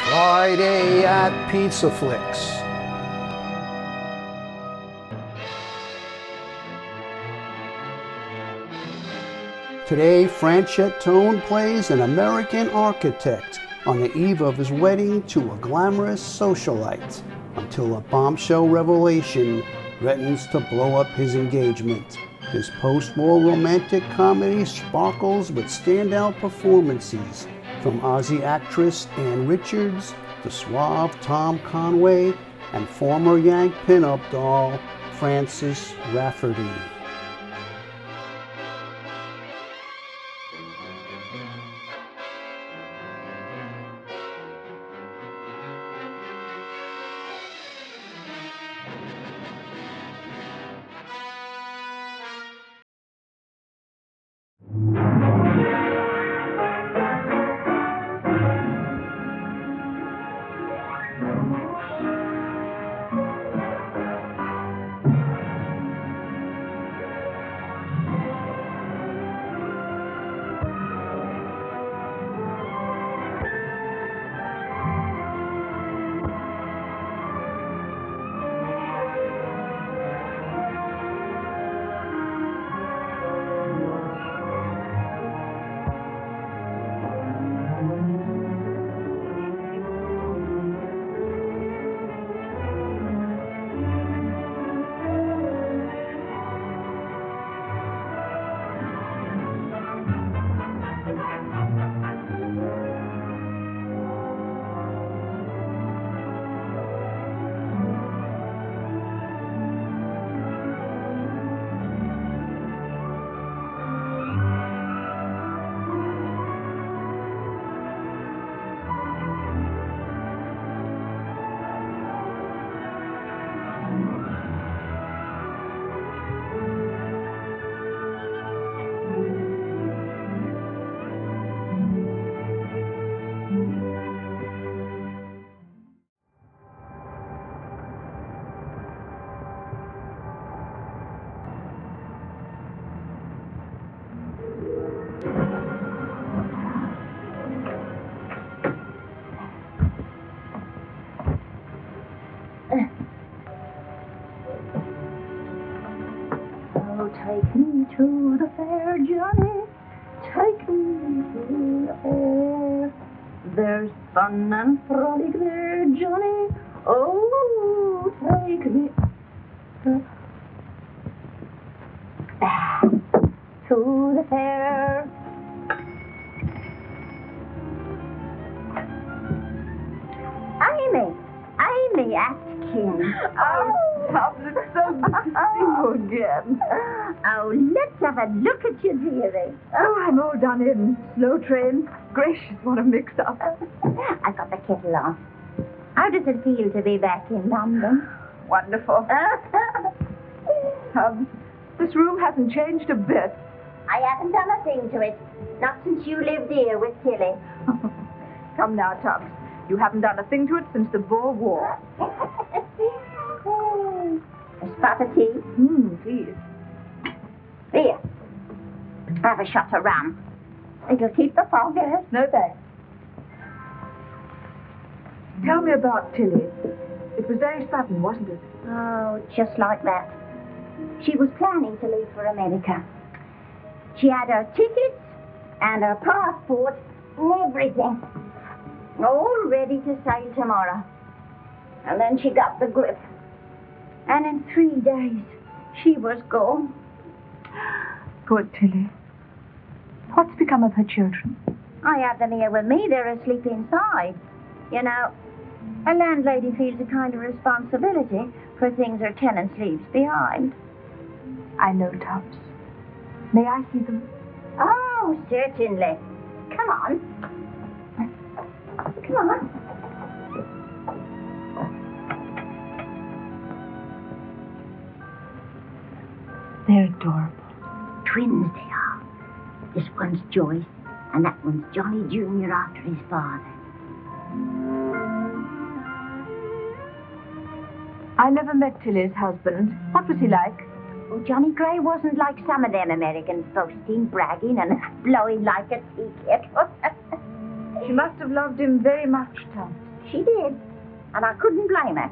Friday at Pizza Flicks. Today, Franchot Tone plays an American architect on the eve of his wedding to a glamorous socialite, until a bombshell revelation threatens to blow up his engagement. This post-war romantic comedy sparkles with standout performances from Aussie actress Ann Richards, the suave Tom Conway, and former YANK pinup doll Frances Rafferty. Take me to the fair, Johnny. Take me to the fair. There's fun and frolic there, Johnny. Oh, take me to the fair. Amy Atkins. Oh, Tom, it's so good to see you again. Oh, let's have a look at you, dearie. Oh, I'm all done in. Slow train. Gracious, what a mix-up. I got the kettle on. How does it feel to be back in London? Wonderful. This room hasn't changed a bit. I haven't done a thing to it. Not since you lived here with Tilly. Come now, Tubbs. You haven't done a thing to it since the Boer War. A spot of tea? Please. Here. Have a shot of rum. It'll keep the fog out. No thanks. Tell me about Tilly. It was very sudden, wasn't it? Oh, just like that. She was planning to leave for America. She had her tickets and her passport and everything. All ready to sail tomorrow. And then she got the grip. And in 3 days, she was gone. Poor Tilly. What's become of her children? I have them here with me. They're asleep inside. You know, a landlady feels a kind of responsibility for things her tenant leaves behind. I know, Tubbs. May I see them? Oh, certainly. Come on. Come on. They're adorable. Twins they are. This one's Joyce, and that one's Johnny Jr. after his father. I never met Tilly's husband. What was he like? Oh, Johnny Gray wasn't like some of them Americans, boasting, bragging, and blowing like a tea kettle. She must have loved him very much, Tom. She did, and I couldn't blame her.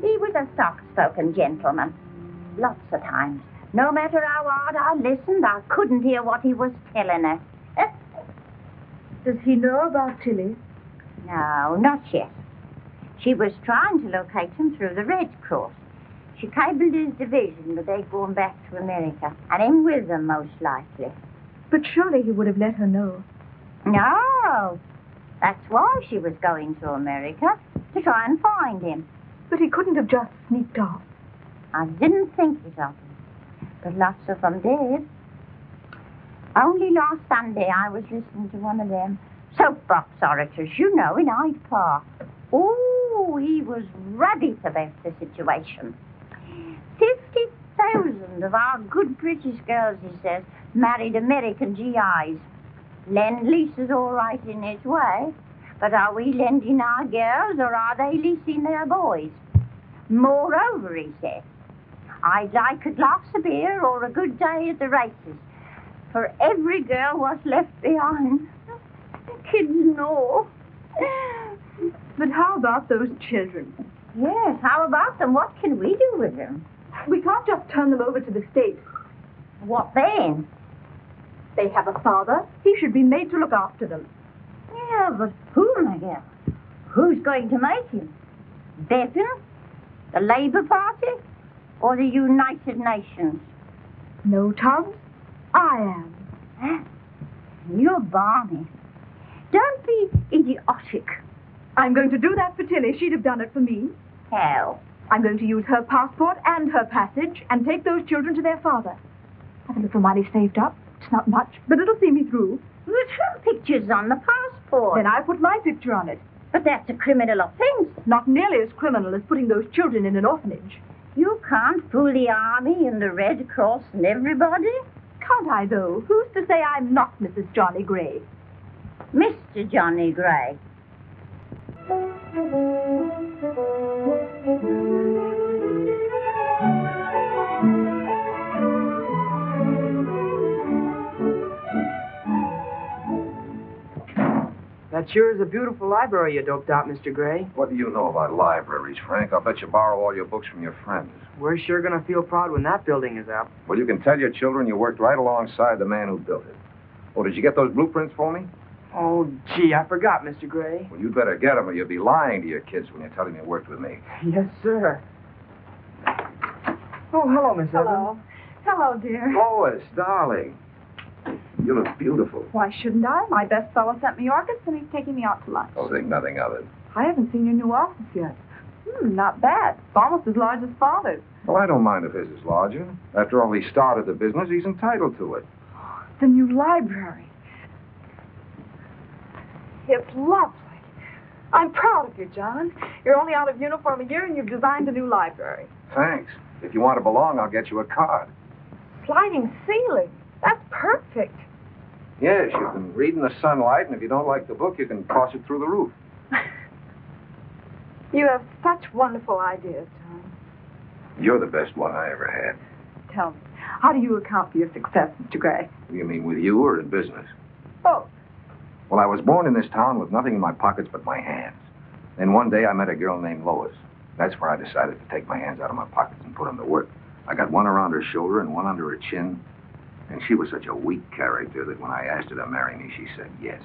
He was a soft-spoken gentleman. Lots of times, no matter how hard I listened, I couldn't hear what he was telling her. Does he know about Tilly? No, not yet. She was trying to locate him through the Red Cross. She cabled his division, but they're going back to America, and him with them, most likely. But surely he would have let her know. No, that's why she was going to America, to try and find him. But he couldn't have just sneaked off. I didn't think it of him, but lots of them did. Only last Sunday I was listening to one of them soapbox orators, you know, in Hyde Park. Oh, he was rubbish about the situation. 50,000 of our good British girls, he says, married American GIs. Lend-lease is all right in its way, but are we lending our girls or are they leasing their boys? Moreover, he says, I'd like a glass of beer or a good day at the races for every girl was left behind. Kids know. But how about those children? Yes, how about them? What can we do with them? We can't just turn them over to the state. What then? They have a father. He should be made to look after them. Yeah, but who, my girl? Who's going to make him? Bevan? The Labour Party? Or the United Nations? No, Tom. I am. Huh? You're balmy. Don't be idiotic. I'm going to do that for Tilly. She'd have done it for me. How? I'm going to use her passport and her passage and take those children to their father. I have a little money saved up. It's not much, but it'll see me through. But her picture's on the passport. Then I put my picture on it. But that's a criminal offence. Not nearly as criminal as putting those children in an orphanage. You can't fool the Army and the Red Cross and everybody. Can't I, though? Who's to say I'm not Mrs. Johnny Gray? Mr. Johnny Gray. That sure is a beautiful library you doped out, Mr. Gray. What do you know about libraries, Frank? I'll bet you borrow all your books from your friends. We're sure gonna feel proud when that building is up. Well, you can tell your children you worked right alongside the man who built it. Oh, did you get those blueprints for me? Oh, gee, I forgot, Mr. Gray. Well, you'd better get them or you'll be lying to your kids when you tell them you worked with me. Yes, sir. Oh, hello, Miss Hello. Hello, dear. Lois, darling. You look beautiful. Why shouldn't I? My best fellow sent me orchids, and he's taking me out to lunch. Oh, think nothing of it. I haven't seen your new office yet. Not bad. It's almost as large as Father's. Well, I don't mind if his is larger. After all, he started the business. He's entitled to it. The new library. It's lovely. I'm proud of you, John. You're only out of uniform a year, and you've designed a new library. Thanks. If you want to belong, I'll get you a card. Sliding ceiling. That's perfect. Yes, you can read in the sunlight, and if you don't like the book, you can toss it through the roof. You have such wonderful ideas, John. You're the best one I ever had. Tell me, how do you account for your success, Mr. Gray? You mean with you or in business? Both. Well, I was born in this town with nothing in my pockets but my hands. Then one day I met a girl named Lois. That's where I decided to take my hands out of my pockets and put them to work. I got one around her shoulder and one under her chin. And she was such a weak character that when I asked her to marry me, she said yes.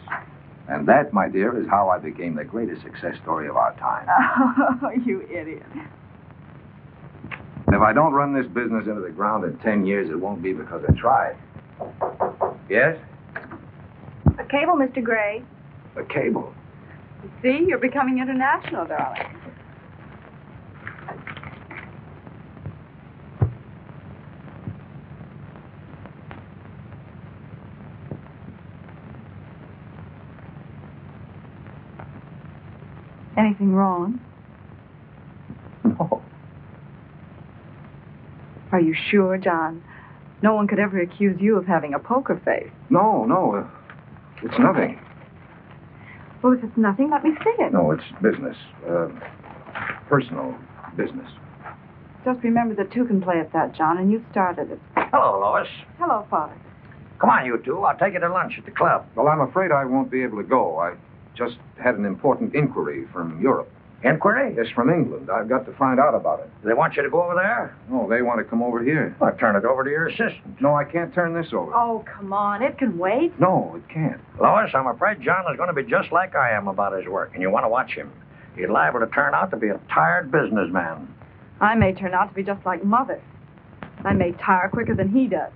And that, my dear, is how I became the greatest success story of our time. Oh, you idiot. And if I don't run this business into the ground in 10 years, it won't be because I tried. Yes? A cable, Mr. Gray. A cable. You see, you're becoming international, darling. Anything wrong? No. Are you sure, John? No one could ever accuse you of having a poker face. No. It's nothing. Well, if it's nothing, let me see it. No, it's business. Personal business. Just remember that two can play at that, John, and you started it. Hello, Lois. Hello, Father. Come on, you two. I'll take you to lunch at the club. Well, I'm afraid I won't be able to go. Just had an important inquiry from Europe. Inquiry? Yes, from England. I've got to find out about it. They want you to go over there? No, they want to come over here. Well, turn it over to your assistant. No, I can't turn this over. Oh, come on. It can wait. No, it can't. Lois, I'm afraid John is going to be just like I am about his work, and you want to watch him. He's liable to turn out to be a tired businessman. I may turn out to be just like Mother. I may tire quicker than he does.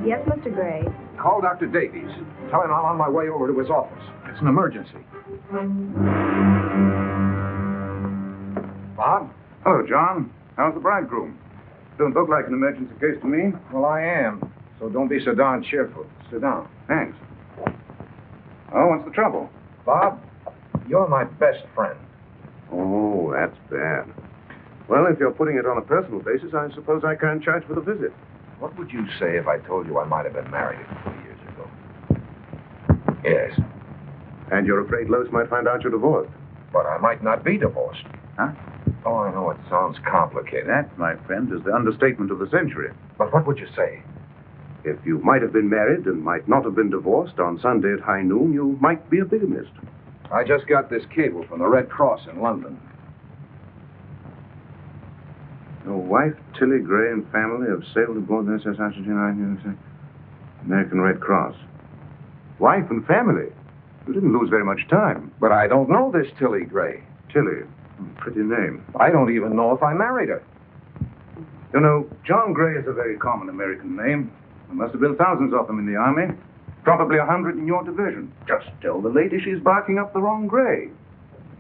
Yes, Mr. Gray. Call Dr. Davies. Tell him I'm on my way over to his office. It's an emergency. Bob? Hello, John. How's the bridegroom? Don't look like an emergency case to me. Well, I am. So don't be so darn cheerful. Sit down. Thanks. Oh, what's the trouble? Bob, you're my best friend. Oh, that's bad. Well, if you're putting it on a personal basis, I suppose I can't charge for the visit. What would you say if I told you I might have been married a few years ago? Yes, And you're afraid Lois might find out you're divorced. but I might not be divorced. Huh? Oh, I know it sounds complicated. That, my friend, is the understatement of the century. But what would you say? If you might have been married and might not have been divorced on Sunday at high noon, you might be a bigamist. I just got this cable from the Red Cross in London. Your wife, Tilly Gray, and family have sailed aboard the SS Argentina, American Red Cross. Wife and family? You didn't lose very much time. But I don't know this Tilly Gray. Tilly. Pretty name. I don't even know if I married her. You know, John Gray is a very common American name. There must have been thousands of them in the Army. Probably 100 in your division. Just tell the lady she's barking up the wrong Gray.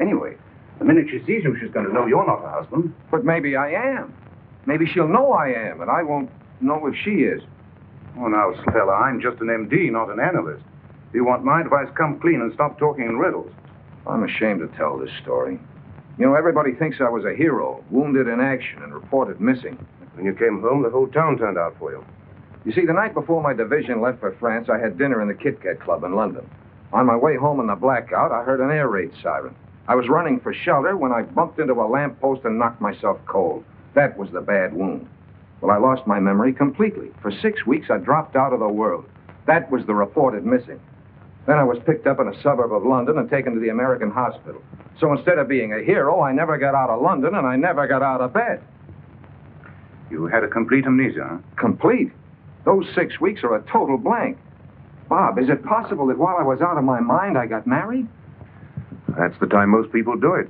Anyway, the minute she sees you, she's going to know you're not her husband. But maybe I am. Maybe she'll know I am, and I won't know if she is. Oh, now, fella, I'm just an MD, not an analyst. If you want my advice, come clean and stop talking in riddles. I'm ashamed to tell this story. You know, everybody thinks I was a hero, wounded in action and reported missing. When you came home, the whole town turned out for you. You see, the night before my division left for France, I had dinner in the Kit Kat Club in London. On my way home in the blackout, I heard an air raid siren. I was running for shelter when I bumped into a lamppost and knocked myself cold. That was the bad wound. Well, I lost my memory completely. For 6 weeks, I dropped out of the world. That was the reported missing. Then I was picked up in a suburb of London and taken to the American hospital. So instead of being a hero, I never got out of London and I never got out of bed. You had a complete amnesia, huh? Complete? Those 6 weeks are a total blank. Bob, is it possible that while I was out of my mind, I got married? That's the time most people do it.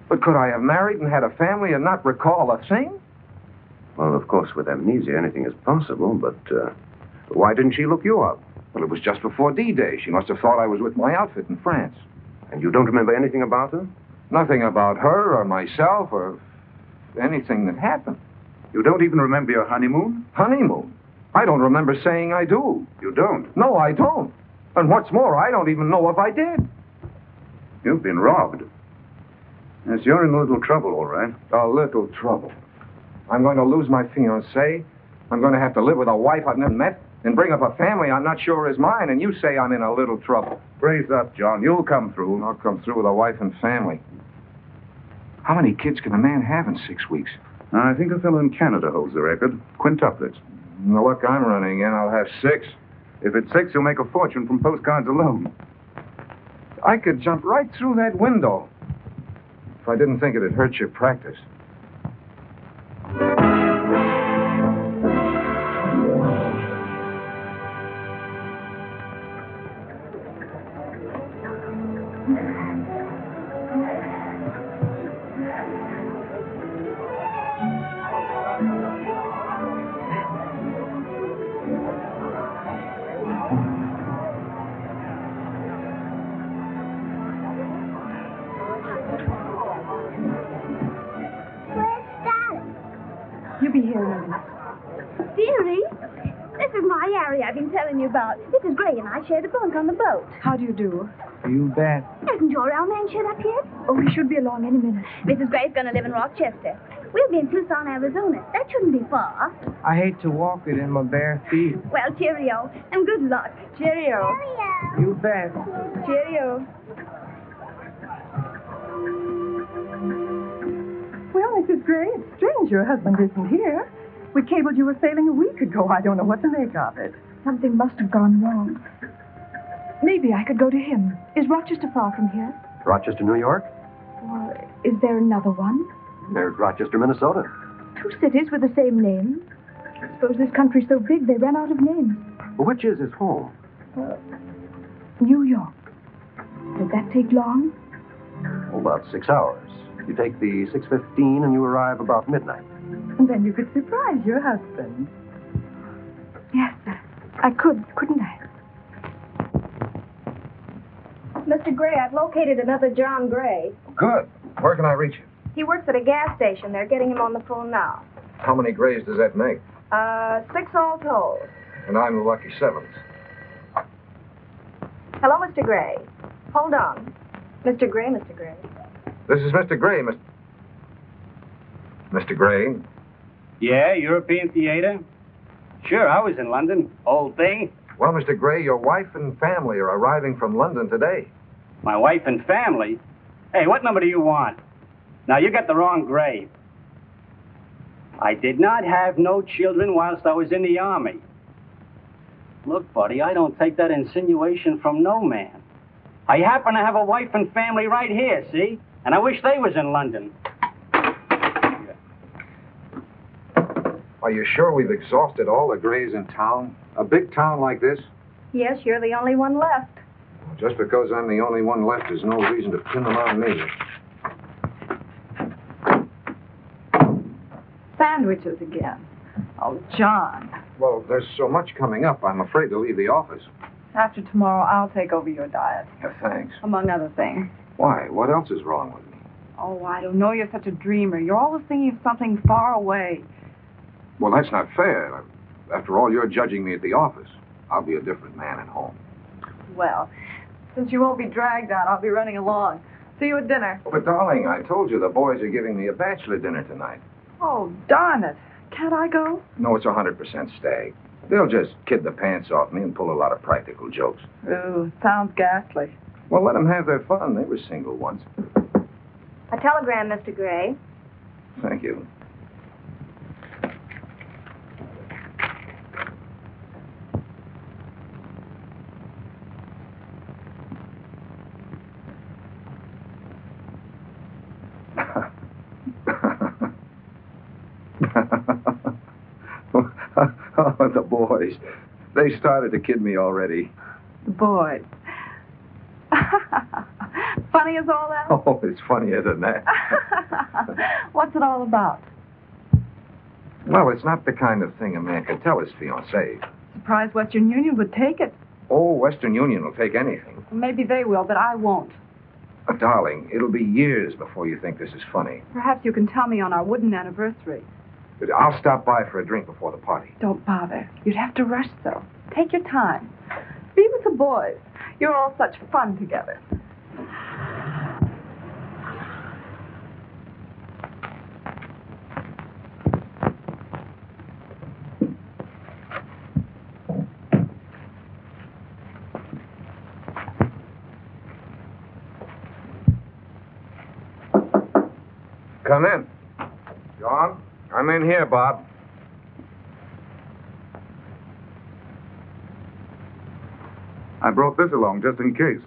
But could I have married and had a family and not recall a thing? Well, of course, with amnesia, anything is possible, but why didn't she look you up? Well, it was just before D-Day. She must have thought I was with my outfit in France. And you don't remember anything about her? Nothing about her or myself or anything that happened. You don't even remember your honeymoon? Honeymoon? I don't remember saying I do. You don't? No, I don't. And what's more, I don't even know if I did. You've been robbed. Yes, you're in a little trouble, all right. A little trouble. I'm going to lose my fiancée. I'm going to have to live with a wife I've never met and bring up a family I'm not sure is mine, and you say I'm in a little trouble. Brace up, John. You'll come through. I'll come through with a wife and family. How many kids can a man have in 6 weeks? I think a fellow in Canada holds the record. Quintuplets. In the luck I'm running in, I'll have 6. If it's 6, you'll make a fortune from postcards alone. I could jump right through that window if I didn't think it'd hurt your practice. You be here in a minute. Dearie, this is my area I've been telling you about. Mrs. Gray and I shared a bunk on the boat. How do you do? You bet. Hasn't your old man showed up yet? Oh, he should be along any minute. Mrs. Gray's going to live in Rochester. We'll be in Tucson, Arizona. That shouldn't be far. I hate to walk it in my bare feet. Well, cheerio, and good luck. Cheerio. You bet. Cheerio. Gray, it's strange your husband isn't here. We cabled you were sailing a week ago. I don't know what to make of it. Something must have gone wrong. Maybe I could go to him. Is Rochester far from here? Rochester, New York? Or is there another one? There's Rochester, Minnesota. 2 cities with the same name. I suppose this country's so big they ran out of names. Which is his home? New York. Did that take long? About 6 hours. You take the 6:15 and you arrive about midnight. And then you could surprise your husband. Yes, I could, couldn't I? Mr. Gray, I've located another John Gray. Good. Where can I reach you? He works at a gas station. They're getting him on the phone now. How many Grays does that make? 6 all told. And I'm the lucky 7th. Hello, Mr. Gray. Hold on. Mr. Gray, Mr. Gray. This is Mr. Gray, Mr. Gray. Yeah, European theater? Sure, I was in London. Old thing. Well, Mr. Gray, your wife and family are arriving from London today. My wife and family? Hey, what number do you want? Now, you got the wrong grave. I did not have no children whilst I was in the army. Look, buddy, I don't take that insinuation from no man. I happen to have a wife and family right here, see? And I wish they was in London. Are you sure we've exhausted all the Grays in town? A big town like this? Yes, you're the only one left. Just because I'm the only one left is no reason to pin them on me. Sandwiches again. Oh, John. Well, there's so much coming up, I'm afraid to leave the office. After tomorrow, I'll take over your diet, Yeah, thanks. among other things. Why? What else is wrong with me? Oh, I don't know. You're such a dreamer. You're always thinking of something far away. Well, that's not fair. After all, you're judging me at the office. I'll be a different man at home. Well, since you won't be dragged out, I'll be running along. See you at dinner. But, darling, I told you the boys are giving me a bachelor dinner tonight. Oh, darn it. Can't I go? No, it's 100% stag. They'll just kid the pants off me and pull a lot of practical jokes. Ooh, sounds ghastly. Well, let them have their fun. They were single once. A telegram, Mr. Gray. Thank you. Oh, the boys. They started to kid me already. The boys. Funny as all that? Oh, it's funnier than that. What's it all about? Well, it's not the kind of thing a man can tell his fiancée. Surprised Western Union would take it. Oh, Western Union will take anything. Maybe they will, but I won't. Darling, it'll be years before you think this is funny. Perhaps you can tell me on our wooden anniversary. But I'll stop by for a drink before the party. Don't bother. You'd have to rush, though. Take your time. Be with the boys. You're all such fun together. Come in. John? I'm in here, Bob. I brought this along just in case.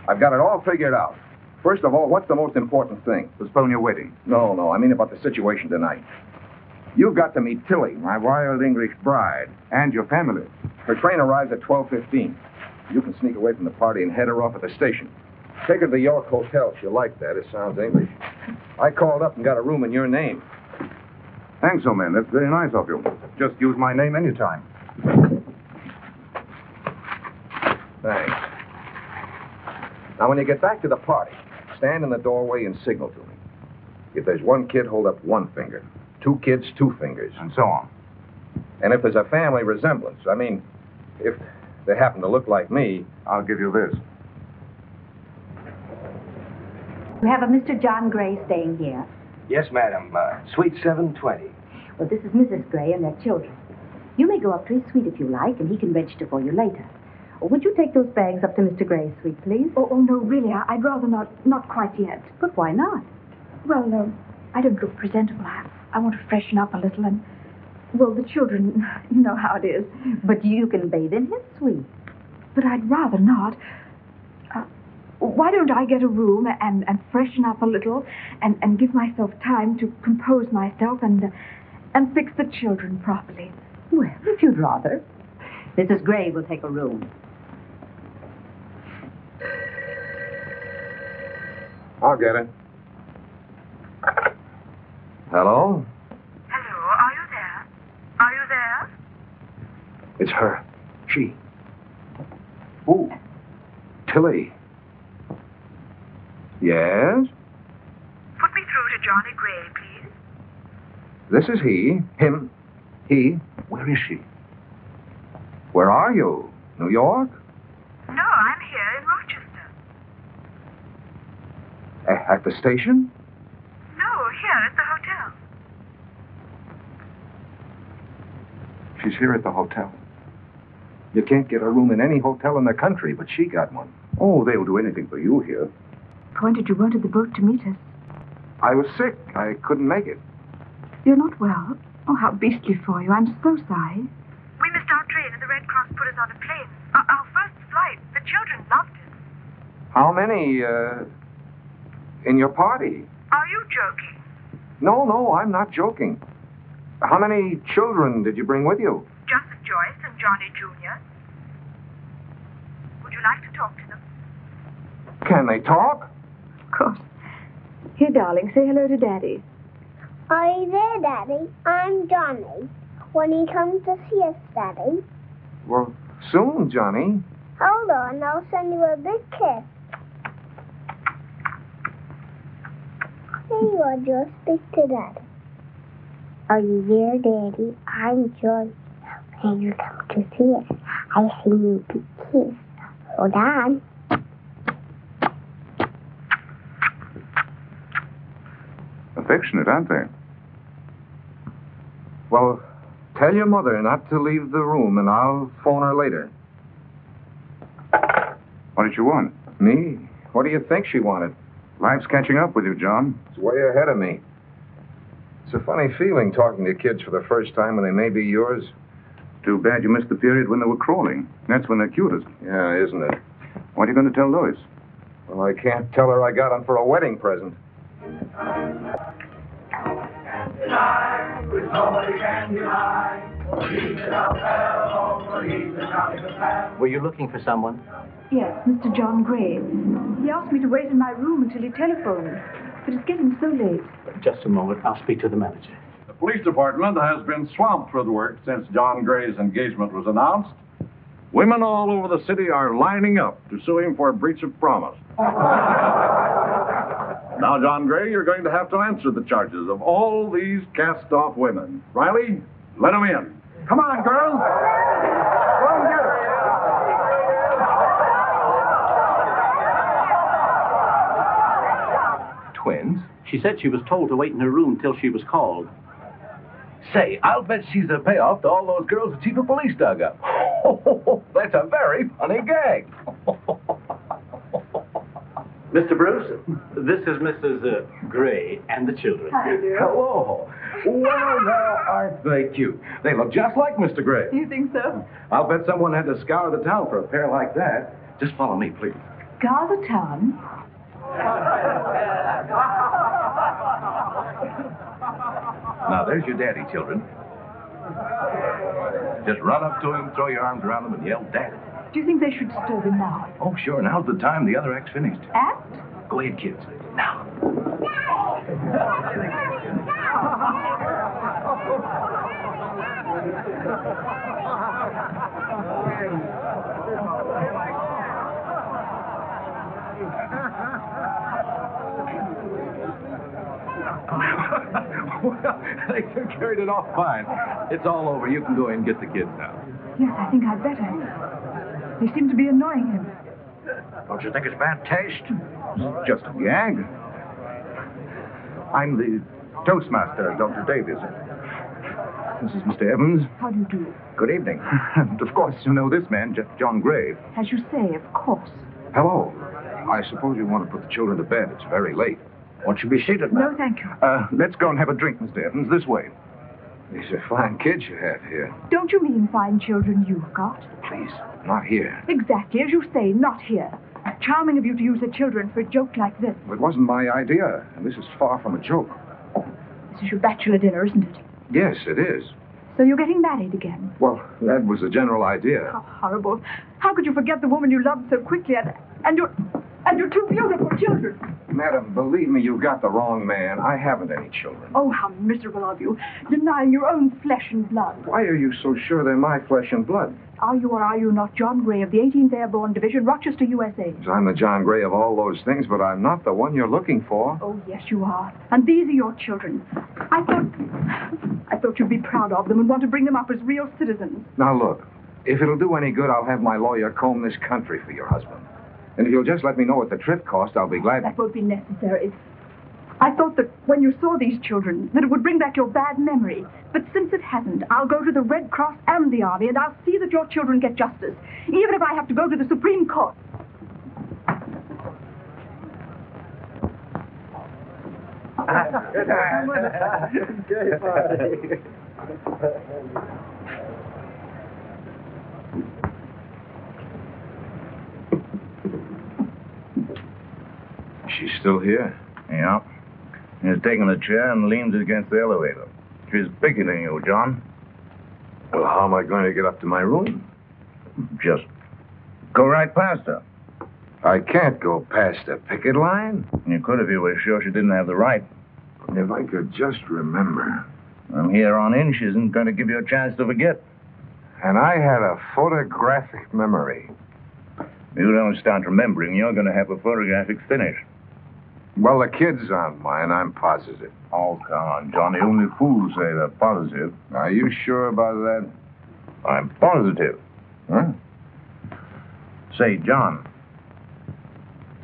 I've got it all figured out. First of all, what's the most important thing? Postpone your wedding. No, I mean about the situation tonight. You've got to meet Tilly, my wild English bride. And your family. Her train arrives at 12:15. You can sneak away from the party and head her off at the station. Take her to the York Hotel. She'll like that. It sounds English. I called up and got a room in your name. Thanks, old man. That's very nice of you. Just use my name anytime. Thanks. Now, when you get back to the party, stand in the doorway and signal to me. If there's one kid, hold up one finger. 2 kids, 2 fingers. And so on. And if there's a family resemblance, I mean, if they happen to look like me, I'll give you this. We have a Mr. John Gray staying here. Yes, madam. Suite 720. Well, this is Mrs. Gray and their children. You may go up to his suite if you like, and he can register for you later. Or would you take those bags up to Mr. Gray's suite, please? Oh, no, really, I'd rather not quite yet. But why not? Well, I don't look presentable. I want to freshen up a little and, well, the children, you know how it is. But you can bathe in his suite. But I'd rather not. Why don't I get a room and freshen up a little and give myself time to compose myself and fix the children properly? Well, if you'd rather. Mrs. Gray will take a room. I'll get it. Hello? Hello, are you there? Are you there? It's her. She. Ooh. Tilly. Yes? Put me through to Johnny Gray, please. This is he. Him. He. Where is she? Where are you? New York? No, I'm here in Rochester. At the station? No, here at the hotel. She's here at the hotel. You can't get a room in any hotel in the country, but she got one. Oh, they'll do anything for you here. Why did you wanted the boat to meet us? I was sick. I couldn't make it. You're not well? Oh, how beastly for you. I'm so sorry. We missed our train and the Red Cross put us on a plane. Our first flight. The children loved it. How many, in your party? Are you joking? No, I'm not joking. How many children did you bring with you? Joseph Joyce and Johnny Jr. Would you like to talk to them? Can they talk? Of course. Here, darling, say hello to Daddy. Are you there, Daddy? I'm Johnny. When he comes to see us, Daddy. Well, soon, Johnny. Hold on, I'll send you a big kiss. Here you are, Joe. Speak to Daddy. Are you there, Daddy? I'm Joy. When you come to see us, I send you a big kiss. Hold on. Affectionate, aren't they? Well, tell your mother not to leave the room, and I'll phone her later. What did you want? Me? What do you think she wanted? Life's catching up with you, John. It's way ahead of me. It's a funny feeling talking to kids for the first time when they may be yours. Too bad you missed the period when they were crawling. That's when they're cutest. Yeah, isn't it? What are you going to tell Lois? Well, I can't tell her I got them for a wedding present. Were you looking for someone? Yes, Mr. John Gray. He asked me to wait in my room until he telephoned. But it's getting so late. Just a moment. I'll speak to the manager. The police department has been swamped with work since John Gray's engagement was announced. Women all over the city are lining up to sue him for a breach of promise. Now, John Gray, you're going to have to answer the charges of all these cast-off women. Riley, let them in. Come on, girls. Go and get her. Twins? She said she was told to wait in her room till she was called. Say, I'll bet she's a payoff to all those girls the chief of police dug up. That's a very funny gag. Mr. Bruce, this is Mrs. Gray and the children. Hi, dear. Hello. Well, now, aren't they cute? They look just like Mr. Gray. You think so? I'll bet someone had to scour the town for a pair like that. Just follow me, please. Scour the town? Now, there's your daddy, children. Just run up to him, throw your arms around him, and yell, Daddy. Do you think they should disturb him now? Oh, sure. Now's the time. The other act's finished. Act? Go ahead, kids. Now. Well, they carried it off fine. It's all over. You can go in and get the kids now. Yes, I think I'd better. They seem to be annoying him. Don't you think it's bad taste? Just a gag. I'm the Toastmaster, Dr. Davies. This is Mr. Evans. How do you do? Good evening. And of course, you know this man, John Gray. As you say, of course. Hello. I suppose you want to put the children to bed. It's very late. Won't you be seated, No, ma'am? thank you. Let's go and have a drink, Mr. Evans, this way. These are fine kids you have here. Don't you mean fine children you've got? Please, not here. Exactly, as you say, not here. Charming of you to use the children for a joke like this. It wasn't my idea, and this is far from a joke. This is your bachelor dinner, isn't it? Yes, it is. So you're getting married again. Well, that was the general idea. How horrible. How could you forget the woman you loved so quickly and your two beautiful children? Madam, believe me, you've got the wrong man. I haven't any children. Oh, how miserable of you, denying your own flesh and blood. Why are you so sure they're my flesh and blood? Are you or are you not John Gray of the 18th Airborne Division, Rochester, USA? I'm the John Gray of all those things, but I'm not the one you're looking for. Oh, yes, you are. And these are your children. I thought you'd be proud of them and want to bring them up as real citizens. Now, look, if it'll do any good, I'll have my lawyer comb this country for your husband. And if you'll just let me know what the trip cost, I'll be glad. That won't be necessary. I thought that when you saw these children, that it would bring back your bad memory. But since it hasn't, I'll go to the Red Cross and the Army, and I'll see that your children get justice, even if I have to go to the Supreme Court. Gay party. She's still here? Yeah. He's taking a chair and leans against the elevator. She's picketing you, John. Well, how am I going to get up to my room? Just go right past her. I can't go past a picket line. You could if you were sure she didn't have the right. If I could just remember. From here on in, she isn't going to give you a chance to forget. And I had a photographic memory. You don't start remembering, you're going to have a photographic finish. Well, the kids aren't mine, I'm positive. Oh, come on, Johnny. Only fools say they're positive. Are you sure about that? I'm positive. Huh? Say, John,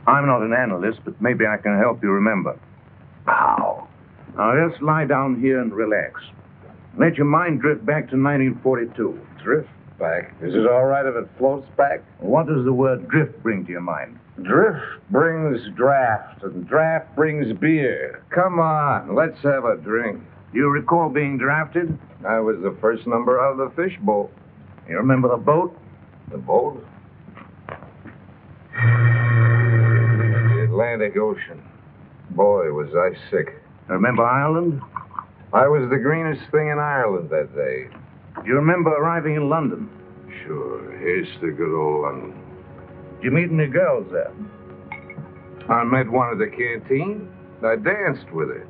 I'm not an analyst, but maybe I can help you remember. How? Now, just lie down here and relax. Let your mind drift back to 1942. Drift back? Is it all right if it floats back? What does the word drift bring to your mind? Drift brings draft, and draft brings beer. Come on, let's have a drink. Do you recall being drafted? I was the first number out of the fishbowl. You remember the boat? The boat? The Atlantic Ocean. Boy, was I sick. Remember Ireland? I was the greenest thing in Ireland that day. Do you remember arriving in London? Sure, here's the good old London. Did you meet any girls there? I met one at the canteen. I danced with her.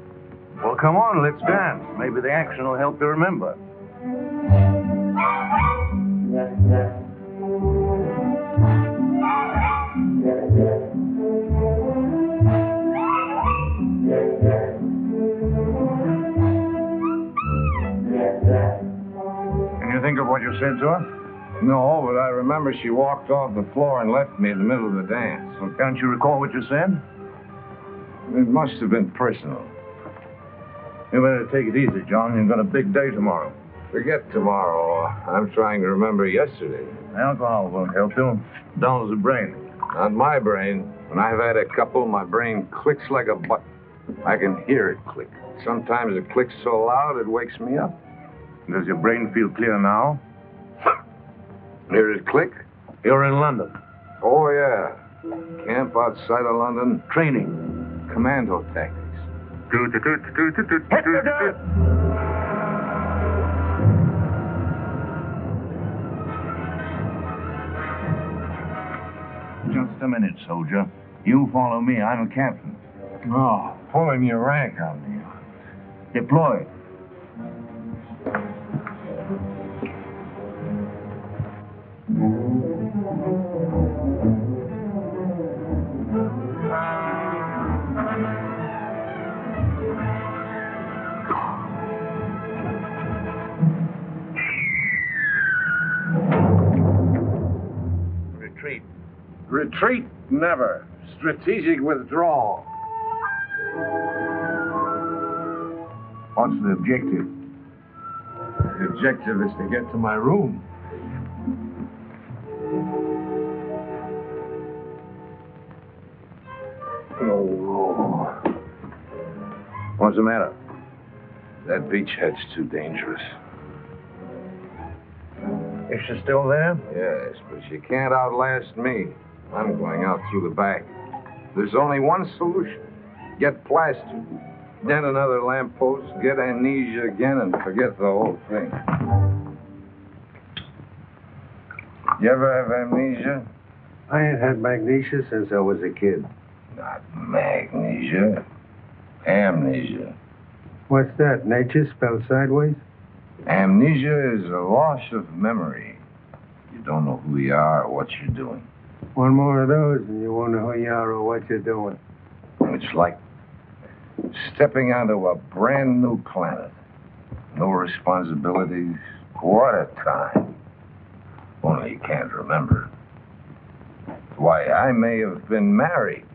Well, come on, let's dance. Maybe the action will help you remember. Can you think of what you said to her? No, but I remember she walked off the floor and left me in the middle of the dance. Well, can't you recall what you said? It must have been personal. You better take it easy, John. You've got a big day tomorrow. Forget tomorrow. I'm trying to remember yesterday. Alcohol won't help you. Dulls the brain. Not my brain. When I've had a couple, my brain clicks like a button. I can hear it click. Sometimes it clicks so loud it wakes me up. Does your brain feel clear now? Hear it click? You're in London. Oh, yeah. Camp outside of London. Training. Commando tactics. Just a minute, soldier. You follow me. I'm a captain. Oh, pulling your rank on me. Deploy. Retreat. Retreat? Never. Strategic withdrawal. What's the objective? The objective is to get to my room. Oh. What's the matter? That beachhead's too dangerous. Is she still there? Yes, but she can't outlast me. I'm going out through the back. There's only one solution. Get plastered. Then another lamppost, get amnesia again, and forget the whole thing. You ever have amnesia? I ain't had magnesia since I was a kid. Not magnesia. Amnesia. What's that? Nature spelled sideways? Amnesia is a loss of memory. You don't know who you are or what you're doing. One more of those and you won't know who you are or what you're doing. It's like stepping onto a brand new planet. No responsibilities. What a time. Only you can't remember. Why, I may have been married.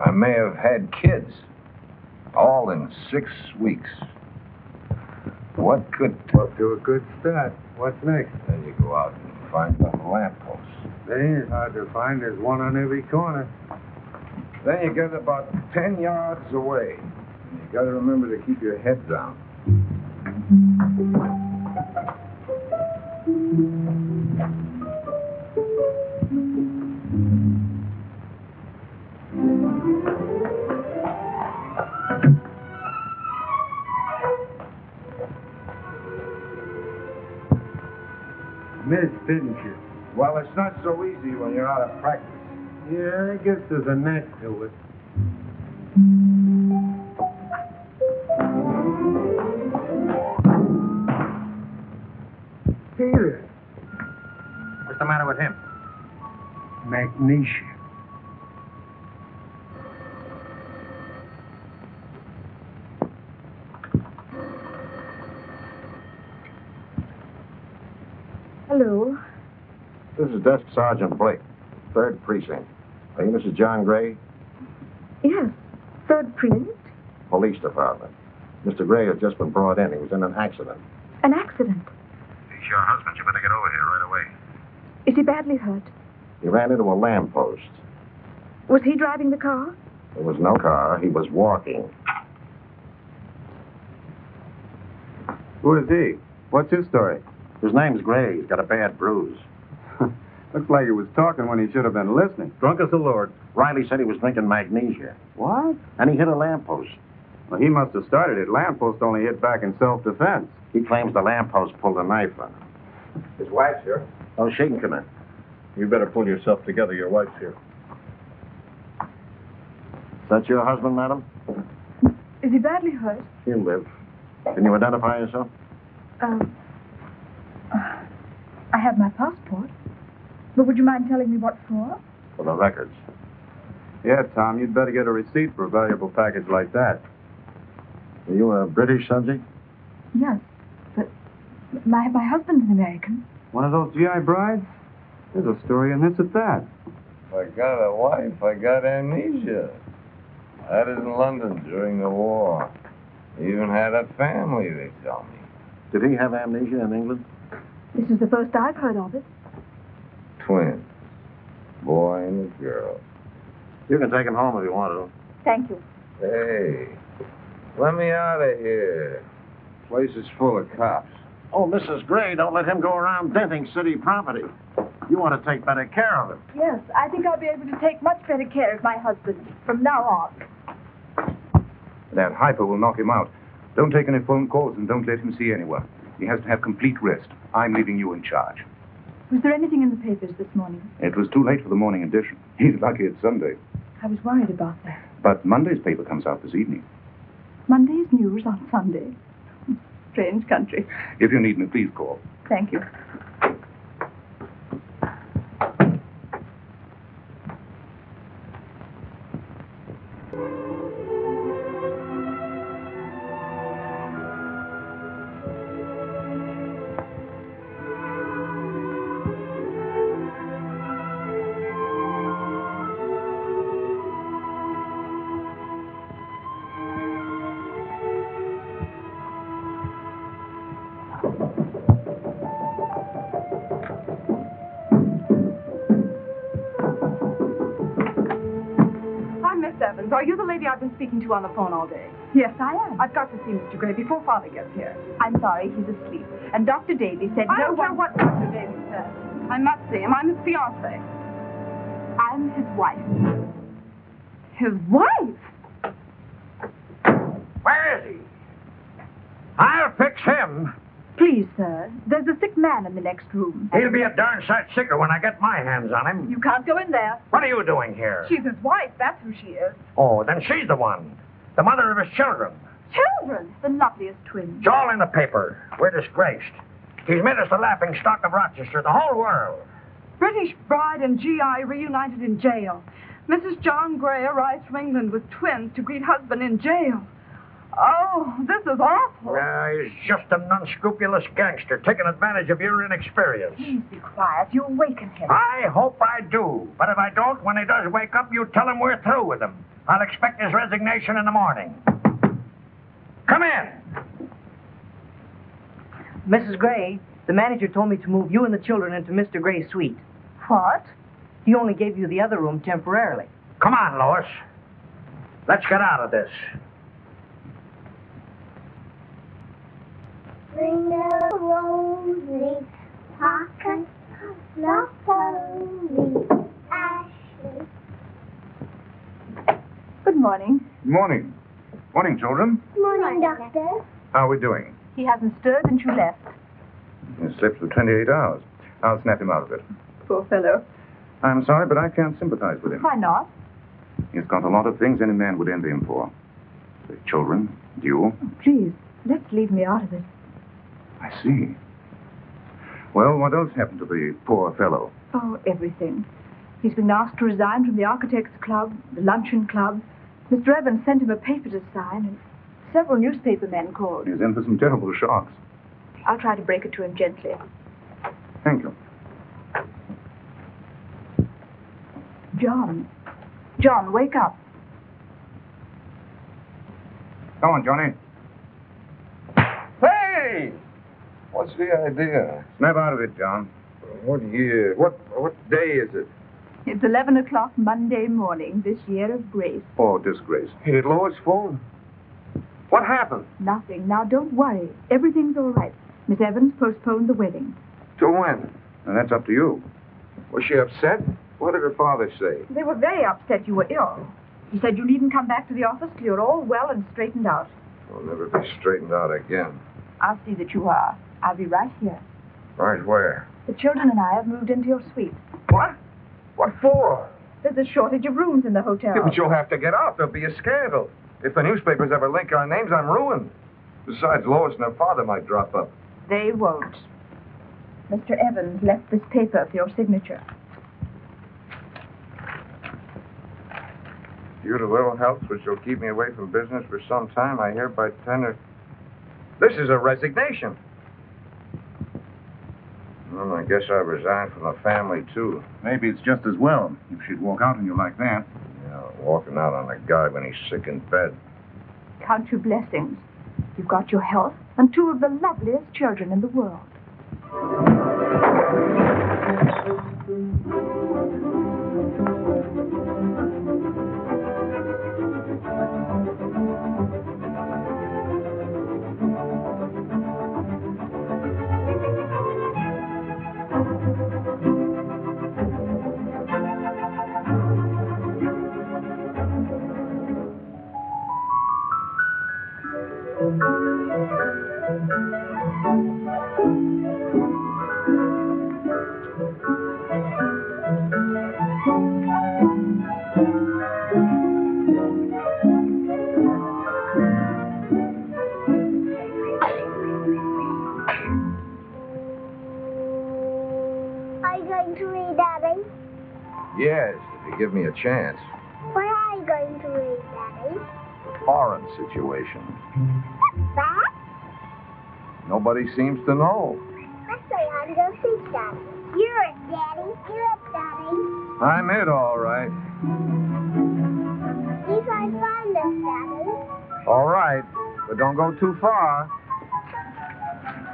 I may have had kids. All in 6 weeks. What could... Off to a good start. What's next? Then you go out and find the lamppost. They ain't hard to find. There's one on every corner. Then you get about 10 yards away. And you gotta remember to keep your head down. Missed, didn't you? Well, it's not so easy when you're out of practice. Yeah, I guess there's a knack to it. Here. What's the matter with him? Magnesia. Hello. This is Desk Sergeant Blake, 3rd Precinct. Are you Mrs. John Gray? Yes, 3rd Precinct. Police Department. Mr. Gray has just been brought in. He was in an accident. An accident. He's your husband. You better get over here right away. Is he badly hurt? He ran into a lamppost. Was he driving the car? There was no car. He was walking. Who is he? What's his story? His name's Gray. He's got a bad bruise. Looks like he was talking when he should have been listening. Drunk as a lord. Riley said he was drinking magnesia. What? And he hit a lamppost. Well, he must have started it. Lamppost only hit back in self-defense. He claims the lamppost pulled a knife on him. His wife's here. Oh, she can come in. You better pull yourself together. Your wife's here. Is that your husband, madam? Is he badly hurt? He'll live. Can you identify yourself? I have my passport. But would you mind telling me what for? For the records. Yeah, Tom, you'd better get a receipt for a valuable package like that. Are you a British subject? Yes, but my husband's an American. One of those GI brides? There's a story in this at that. If I got a wife, I got amnesia. I had it in London during the war. I even had a family, they tell me. Did he have amnesia in England? This is the first I've heard of it. Twins. Boy and a girl. You can take him home if you want to. Thank you. Hey, let me out of here. Place is full of cops. Oh, Mrs. Gray, don't let him go around denting city property. You want to take better care of him. Yes, I think I'll be able to take much better care of my husband from now on. That hyper will knock him out. Don't take any phone calls and don't let him see anyone. He has to have complete rest. I'm leaving you in charge. Was there anything in the papers this morning? It was too late for the morning edition. He's lucky it's Sunday. I was worried about that. But Monday's paper comes out this evening. Monday's news on Sunday. Strange country. If you need me, please call. Thank you. Are you the lady I've been speaking to on the phone all day? Yes, I am. I've got to see Mr. Gray before Father gets here. I'm sorry, he's asleep. And Dr. Daly said I no don't care one... what Dr. Daly says. I must see him. I'm his fiancée. I'm his wife. His wife? Where is he? I'll fix him. Please, sir, there's a sick man in the next room. He'll be a darn sight sicker when I get my hands on him. You can't go in there. What are you doing here? She's his wife. That's who she is. Oh, then she's the one. The mother of his children. Children, the loveliest twins. It's all in the paper. We're disgraced. He's made us the laughing stock of Rochester, the whole world. British bride and GI reunited in jail. Mrs. John Gray arrives from England with twins to greet husband in jail. Oh, this is awful. He's just an unscrupulous gangster taking advantage of your inexperience. Please be quiet. You awaken him. I hope I do. But if I don't, when he does wake up, you tell him we're through with him. I'll expect his resignation in the morning. Come in. Mrs. Gray, the manager told me to move you and the children into Mr. Gray's suite. What? He only gave you the other room temporarily. Come on, Lois. Let's get out of this. Bring the roses, pockets, not only ashes. Good morning. Morning. Morning, children. Morning, Doctor. How are we doing? He hasn't stirred since you left. He slept for 28 hours. I'll snap him out of it. Poor fellow. I'm sorry, but I can't sympathize with him. Why not? He's got a lot of things any man would envy him for. The children, you. Please, let's leave me out of it. I see. Well, what else happened to the poor fellow? Oh, everything. He's been asked to resign from the Architects Club, the Luncheon Club. Mr. Evans sent him a paper to sign, and several newspaper men called. He's in for some terrible shocks. I'll try to break it to him gently. Thank you. John. John, wake up. Come on, Johnny. Hey! What's the idea? Snap out of it, John. What year? What day is it? It's 11 o'clock Monday morning, this year of grace. Oh, disgrace. Hey, did Lois phone? What happened? Nothing. Now, don't worry. Everything's all right. Miss Evans postponed the wedding. To when? And that's up to you. Was she upset? What did her father say? They were very upset you were ill. He said you needn't come back to the office till you're all well and straightened out. I'll never be straightened out again. I'll see that you are. I'll be right here. Right where? The children and I have moved into your suite. What? What for? There's a shortage of rooms in the hotel. Yeah, but you'll have to get out. There'll be a scandal. If the newspapers ever link our names, I'm ruined. Besides, Lois and her father might drop up. They won't. Mr. Evans left this paper for your signature. Due to ill health, which will keep me away from business for some time, I hereby tender... This is a resignation. Well, I guess I resigned from the family, too. Maybe it's just as well if she'd walk out on you like that. Yeah, walking out on a guy when he's sick in bed. Count your blessings. You've got your health and two of the loveliest children in the world. Are you going to read, Daddy? Yes, if you give me a chance. What are you going to read, Daddy? Foreign situation. What's that? Nobody seems to know. Let's say I'm going to see Daddy. You're it, Daddy. You're it, Daddy. I'm it, all right. You guys find us, Daddy. All right, but don't go too far.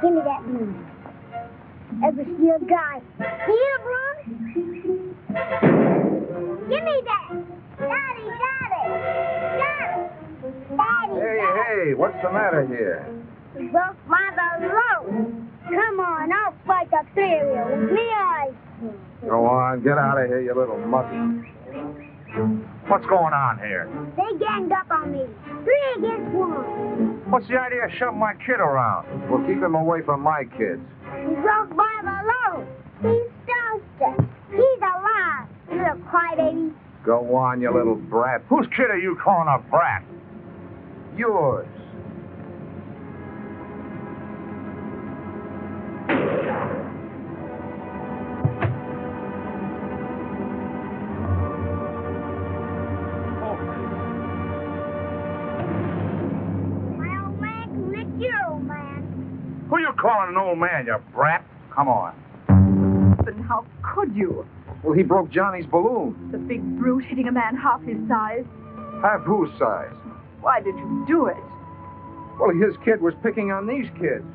Give me that broom. Ever see a guy? See a broom? Give me that. Daddy, Daddy. Hey, what's the matter here? Broke my balloon. Come on, I'll fight the three of you. Me, I. Go on, get out of here, you little monkey. What's going on here? They ganged up on me. 3 against 1. What's the idea of shoving my kid around? Well, keep him away from my kids. He broke my balloon. He's toasted. He's alive. You little crybaby. Go on, you little brat. Whose kid are you calling a brat? Yours. Who you calling an old man, you brat? Come on. But how could you? Well, he broke Johnny's balloon. The big brute hitting a man half his size. Half whose size? Why did you do it? Well, his kid was picking on these kids.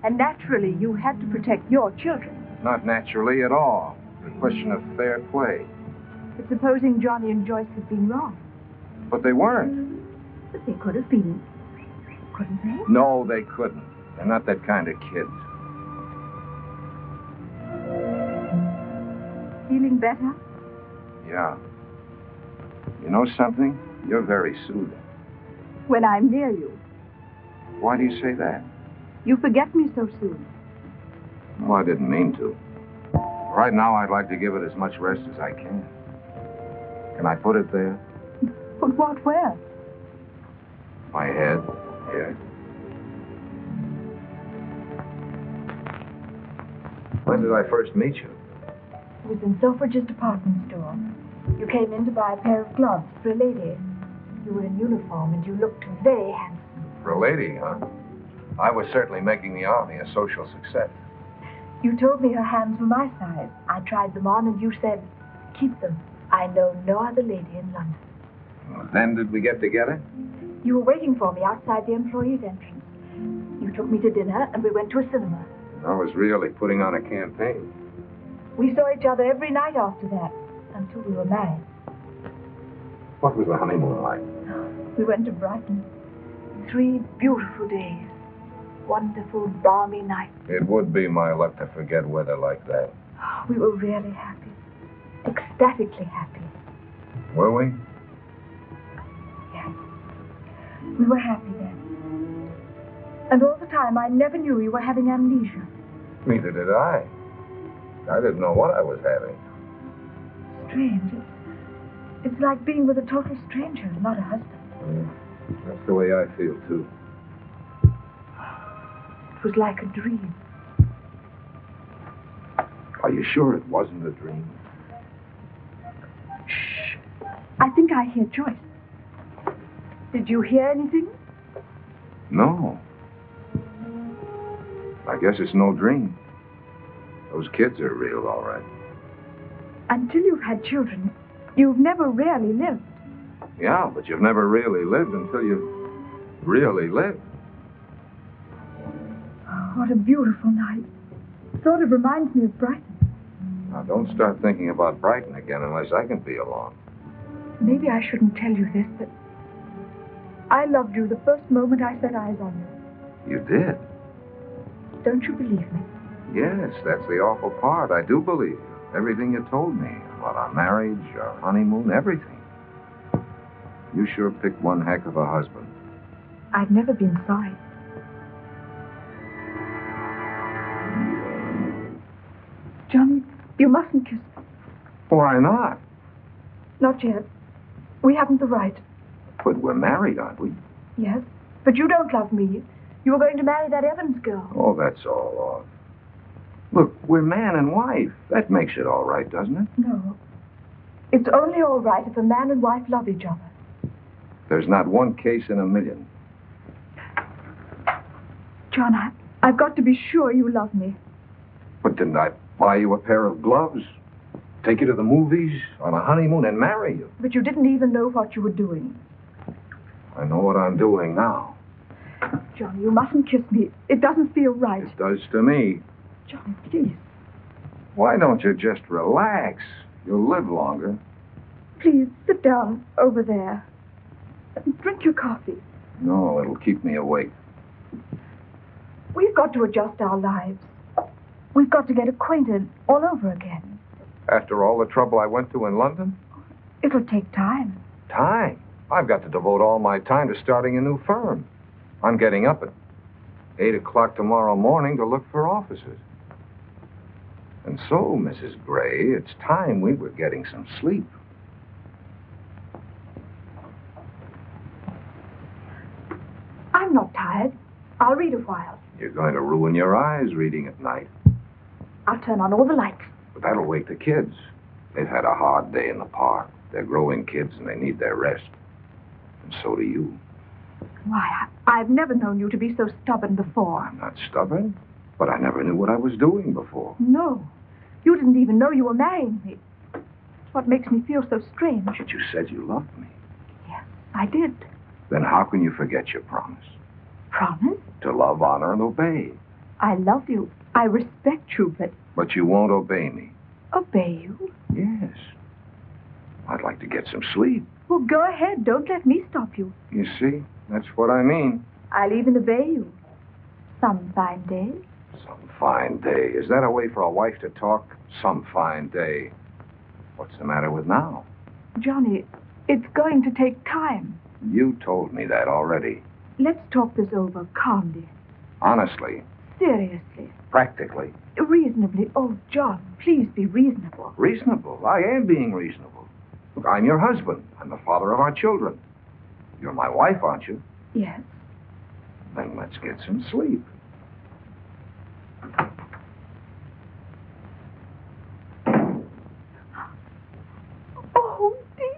And naturally, you had to protect your children. Not naturally at all. It's a question of fair play. But supposing Johnny and Joyce had been wrong. But they weren't. But they could have been. Couldn't they? No, they couldn't. They're not that kind of kids. Feeling better? Yeah. You know something? You're very soothing. When I'm near you. Why do you say that? You forget me so soon. Well, I didn't mean to. Right now, I'd like to give it as much rest as I can. Can I put it there? Put what where? My head. Here. When did I first meet you? It was in Selfridge's department store. You came in to buy a pair of gloves for a lady. You were in uniform and you looked very handsome. For a lady, huh? I was certainly making the army a social success. You told me her hands were my size. I tried them on and you said, keep them. I know no other lady in London. Well, then did we get together? You were waiting for me outside the employees' entrance. You took me to dinner and we went to a cinema. I was really putting on a campaign. We saw each other every night after that, until we were married. What was the honeymoon like? We went to Brighton. 3 beautiful days. Wonderful, balmy nights. It would be my luck to forget weather like that. We were really happy. Ecstatically happy. Were we? Yes. We were happy then. And all the time, I never knew you were having amnesia. Neither did I. I didn't know what I was having. Strange. It's like being with a total stranger, not a husband. That's the way I feel, too. It was like a dream. Are you sure it wasn't a dream? Shh. I think I hear Joyce. Did you hear anything? No. I guess it's no dream. Those kids are real, all right. Until you've had children, you've never really lived. Yeah, but you've never really lived until you've really lived. Oh, what a beautiful night. Sort of reminds me of Brighton. Now, don't start thinking about Brighton again unless I can be along. Maybe I shouldn't tell you this, but I loved you the first moment I set eyes on you. You did? Don't you believe me? Yes, that's the awful part. I do believe you. Everything you told me about our marriage, our honeymoon, everything. You sure picked one heck of a husband. I've never been sorry. John, you mustn't kiss me. Why not? Not yet. We haven't the right. But we're married, aren't we? Yes, but you don't love me. You were going to marry that Evans girl. Oh, that's all off. Look, we're man and wife. That makes it all right, doesn't it? No. It's only all right if a man and wife love each other. There's not one case in a million. John, I've got to be sure you love me. But didn't I buy you a pair of gloves, take you to the movies, on a honeymoon, and marry you? But you didn't even know what you were doing. I know what I'm doing now. John, you mustn't kiss me. It doesn't feel right. It does to me. John, please. Why don't you just relax? You'll live longer. Please, sit down over there. Drink your coffee. No, it'll keep me awake. We've got to adjust our lives. We've got to get acquainted all over again. After all the trouble I went to in London? It'll take time. Time? I've got to devote all my time to starting a new firm. I'm getting up at 8 o'clock tomorrow morning to look for offices. And so, Mrs. Gray, it's time we were getting some sleep. I'm not tired. I'll read a while. You're going to ruin your eyes reading at night. I'll turn on all the lights. But that'll wake the kids. They've had a hard day in the park. They're growing kids and they need their rest. And so do you. Why, I've never known you to be so stubborn before. I'm not stubborn, but I never knew what I was doing before. No. You didn't even know you were marrying me. It's what makes me feel so strange. But you said you loved me. Yes, I did. Then how can you forget your promise? Promise? To love, honor, and obey. I love you. I respect you, but... But you won't obey me. Obey you? Yes. I'd like to get some sleep. Well, go ahead. Don't let me stop you. You see? That's what I mean. I'll even obey you. Some fine day. Some fine day. Is that a way for a wife to talk? Some fine day. What's the matter with now? Johnny, it's going to take time. You told me that already. Let's talk this over calmly. Honestly. Seriously. Practically. Reasonably. Oh, John, please be reasonable. Reasonable? I am being reasonable. Look, I'm your husband. I'm the father of our children. You're my wife, aren't you? Yes. Then let's get some sleep. Oh, dear.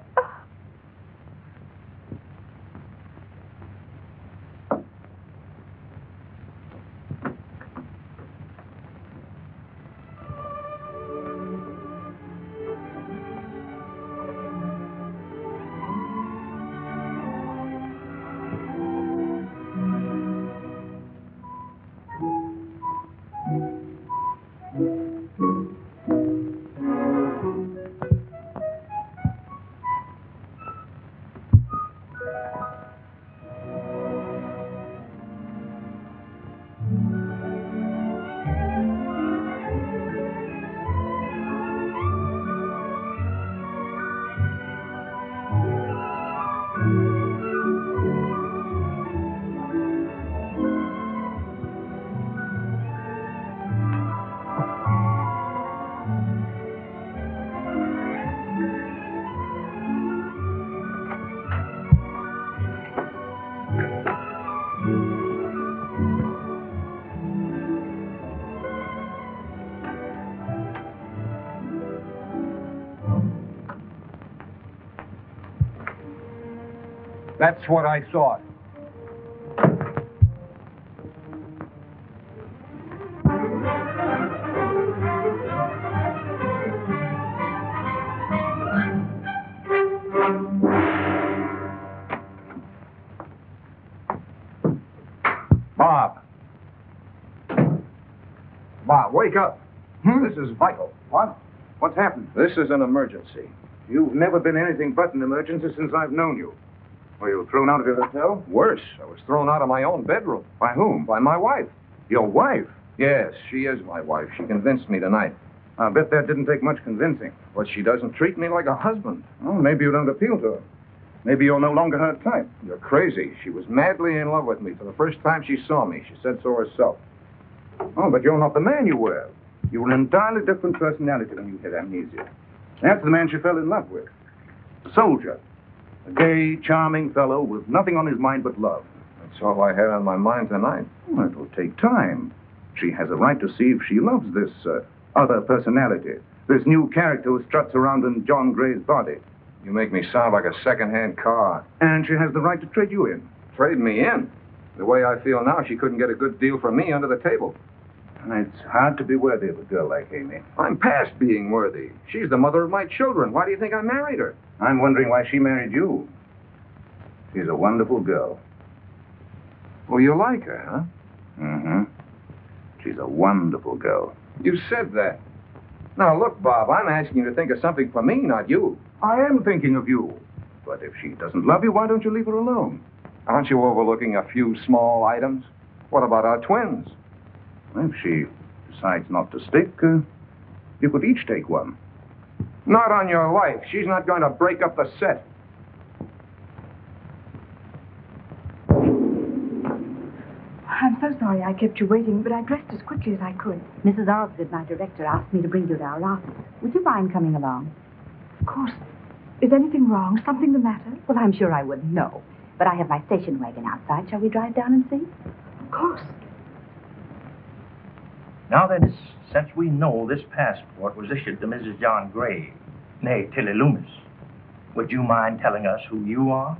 That's what I thought. Bob, wake up. This is vital. What? What's happened? This is an emergency. You've never been anything but an emergency since I've known you. Were you thrown out of your hotel? Worse, I was thrown out of my own bedroom. By whom? By my wife. Your wife? Yes, she is my wife. She convinced me tonight. I bet that didn't take much convincing. But she doesn't treat me like a husband. Oh, maybe you don't appeal to her. Maybe you're no longer her type. You're crazy. She was madly in love with me for the first time she saw me. She said so herself. Oh, but you're not the man you were. You were an entirely different personality when you had amnesia. That's the man she fell in love with. A soldier. A gay, charming fellow with nothing on his mind but love. That's all I had on my mind tonight. Well, it will take time. She has a right to see if she loves this other personality. This new character who struts around in John Gray's body. You make me sound like a second-hand car. And she has the right to trade you in. Trade me in? The way I feel now, she couldn't get a good deal from me under the table. It's hard to be worthy of a girl like Amy. I'm past being worthy. She's the mother of my children. Why do you think I married her? I'm wondering why she married you. She's a wonderful girl. Well, you like her, huh? Mm-hmm. She's a wonderful girl. You said that. Now, look, Bob, I'm asking you to think of something for me, not you. I am thinking of you. But if she doesn't love you, why don't you leave her alone? Aren't you overlooking a few small items? What about our twins? Well, if she decides not to stick, you could each take one. Not on your life. She's not going to break up the set. I'm so sorry I kept you waiting, but I dressed as quickly as I could. Mrs. Osgood, my director, asked me to bring you to our office. Would you mind coming along? Of course. Is anything wrong? Something the matter? Well, I'm sure I wouldn't know. But I have my station wagon outside. Shall we drive down and see? Of course. Now then, since we know this passport was issued to Mrs. John Gray, nay, Tilly Loomis, would you mind telling us who you are?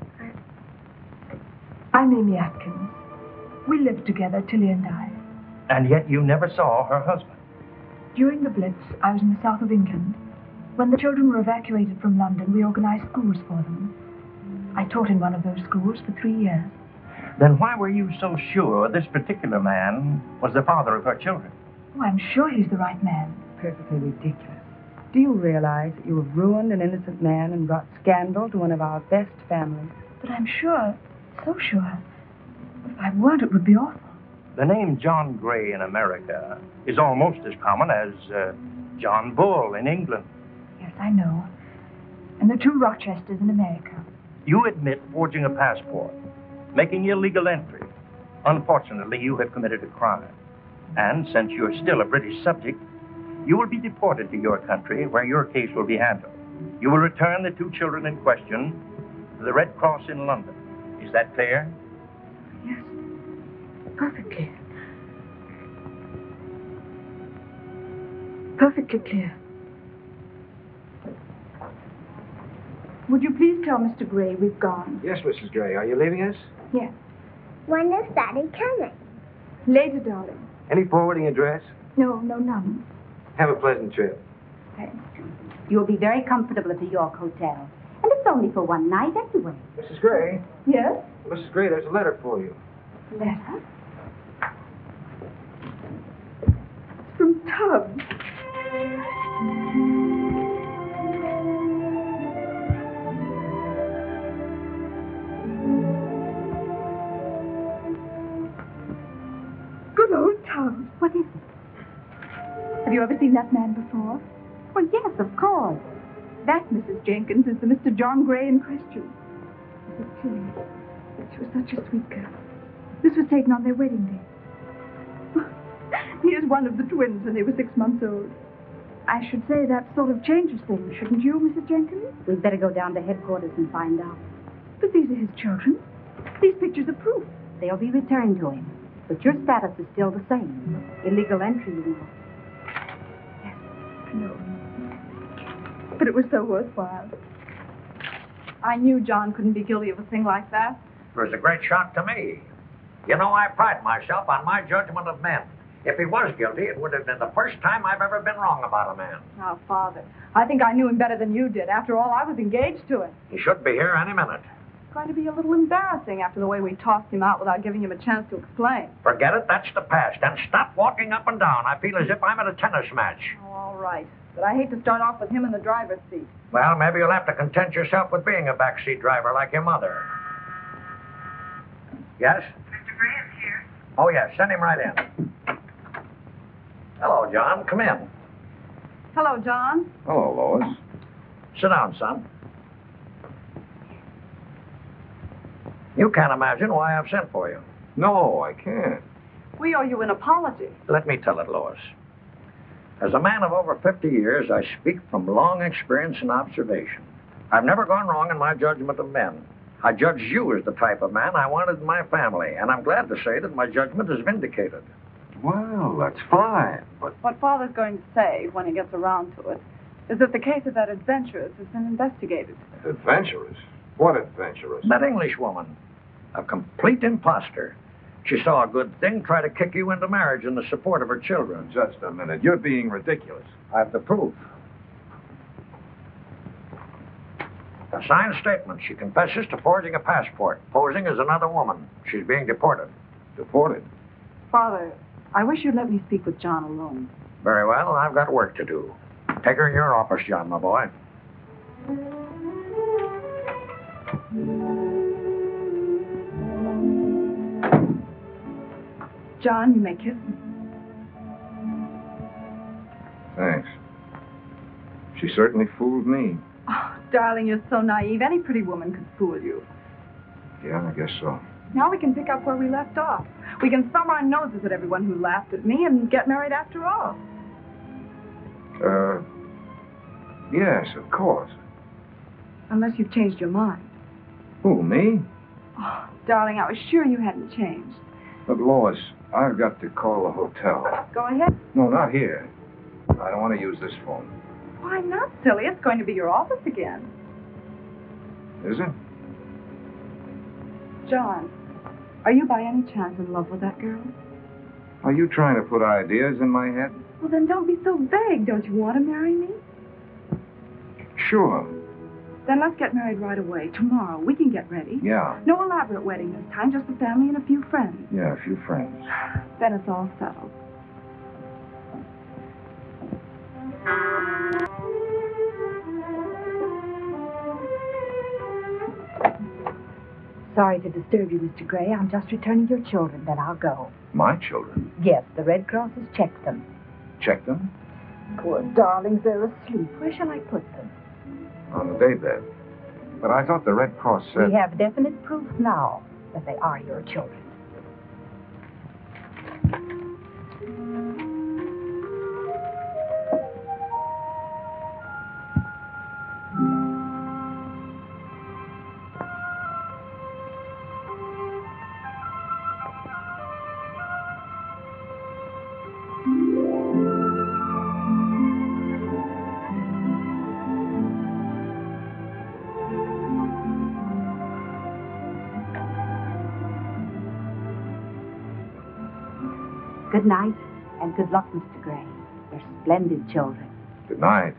I'm Amy Atkins. We lived together, Tilly and I. And yet you never saw her husband. During the Blitz, I was in the south of England. When the children were evacuated from London, we organized schools for them. I taught in one of those schools for 3 years. Then why were you so sure this particular man was the father of her children? Oh, I'm sure he's the right man. Perfectly ridiculous. Do you realize that you have ruined an innocent man and brought scandal to one of our best families? But I'm sure, so sure. If I weren't, it would be awful. The name John Gray in America is almost as common as John Bull in England. Yes, I know. And there are 2 Rochesters in America. You admit forging a passport, making illegal entry. Unfortunately, you have committed a crime. And since you're still a British subject, you will be deported to your country where your case will be handled. You will return the 2 children in question to the Red Cross in London. Is that clear? Yes, perfectly. Perfectly clear. Would you please tell Mr. Gray we've gone? Yes, Mrs. Gray. Are you leaving us? Yes. When is Daddy coming? Later, darling. Any forwarding address? No, none. Have a pleasant trip. Thanks. You'll be very comfortable at the York Hotel. And it's only for one night anyway. Mrs. Gray? Yes? Mrs. Gray, there's a letter for you. Letter? It's from Tom. Good old Tom. What is it? Have you ever seen that man before? Well, yes, of course. That, Mrs. Jenkins, is the Mr. John Gray in question. Mrs. Tilly. She was such a sweet girl. This was taken on their wedding day. He is one of the twins, and they were 6 months old. I should say that sort of changes things, shouldn't you, Mrs. Jenkins? We'd better go down to headquarters and find out. But these are his children. These pictures are proof. They'll be returned to him. But your status is still the same. Illegal entry, you know. Yes, I know. But it was so worthwhile. I knew John couldn't be guilty of a thing like that. It was a great shock to me. You know, I pride myself on my judgment of men. If he was guilty, it would have been the first time I've ever been wrong about a man. Oh, Father, I think I knew him better than you did. After all, I was engaged to him. He should be here any minute. It's going to be a little embarrassing after the way we tossed him out without giving him a chance to explain. Forget it, that's the past. And stop walking up and down. I feel as if I'm at a tennis match. Oh, all right. But I hate to start off with him in the driver's seat. Well, maybe you'll have to content yourself with being a backseat driver like your mother. Yes? Mr. Gray is here. Oh, yes, send him right in. Hello, John. Come in. Hello, John. Hello, Lois. Sit down, son. You can't imagine why I've sent for you. No, I can't. We owe you an apology. Let me tell it, Lois. As a man of over 50 years, I speak from long experience and observation. I've never gone wrong in my judgment of men. I judged you as the type of man I wanted in my family, and I'm glad to say that my judgment is vindicated. Well, that's fine, but... What Father's going to say, when he gets around to it, is that the case of that adventuress has been investigated. Adventurous? What adventurous? That Englishwoman. A complete imposter. She saw a good thing, try to kick you into marriage in the support of her children. Just a minute. You're being ridiculous. I have the proof. A signed statement. She confesses to forging a passport, posing as another woman. She's being deported. Deported? Father, I wish you'd let me speak with John alone. Very well. I've got work to do. Take her in your office, John, my boy. John, you may kiss me. Thanks. She certainly fooled me. Oh, darling, you're so naive. Any pretty woman could fool you. Yeah, I guess so. Now we can pick up where we left off. We can thumb our noses at everyone who laughed at me and get married after all. Yes, of course. Unless you've changed your mind. Who, me? Oh, darling, I was sure you hadn't changed. But, Lois, I've got to call a hotel. Go ahead. No, not here. I don't want to use this phone. Why not, silly? It's going to be your office again. Is it? John, are you by any chance in love with that girl? Are you trying to put ideas in my head? Well, then don't be so vague. Don't you want to marry me? Sure. Then let's get married right away. Tomorrow. We can get ready. Yeah. No elaborate wedding this time, just the family and a few friends. Yeah, a few friends. Then it's all settled. Sorry to disturb you, Mr. Gray. I'm just returning your children, then I'll go. My children? Yes, the Red Cross has checked them. Check them? Poor darlings, they're asleep. Where shall I put them? On the daybed. But I thought the Red Cross said... We have definite proof now that they are your children. Good night, and good luck, Mr. Gray. They're splendid children. Good night.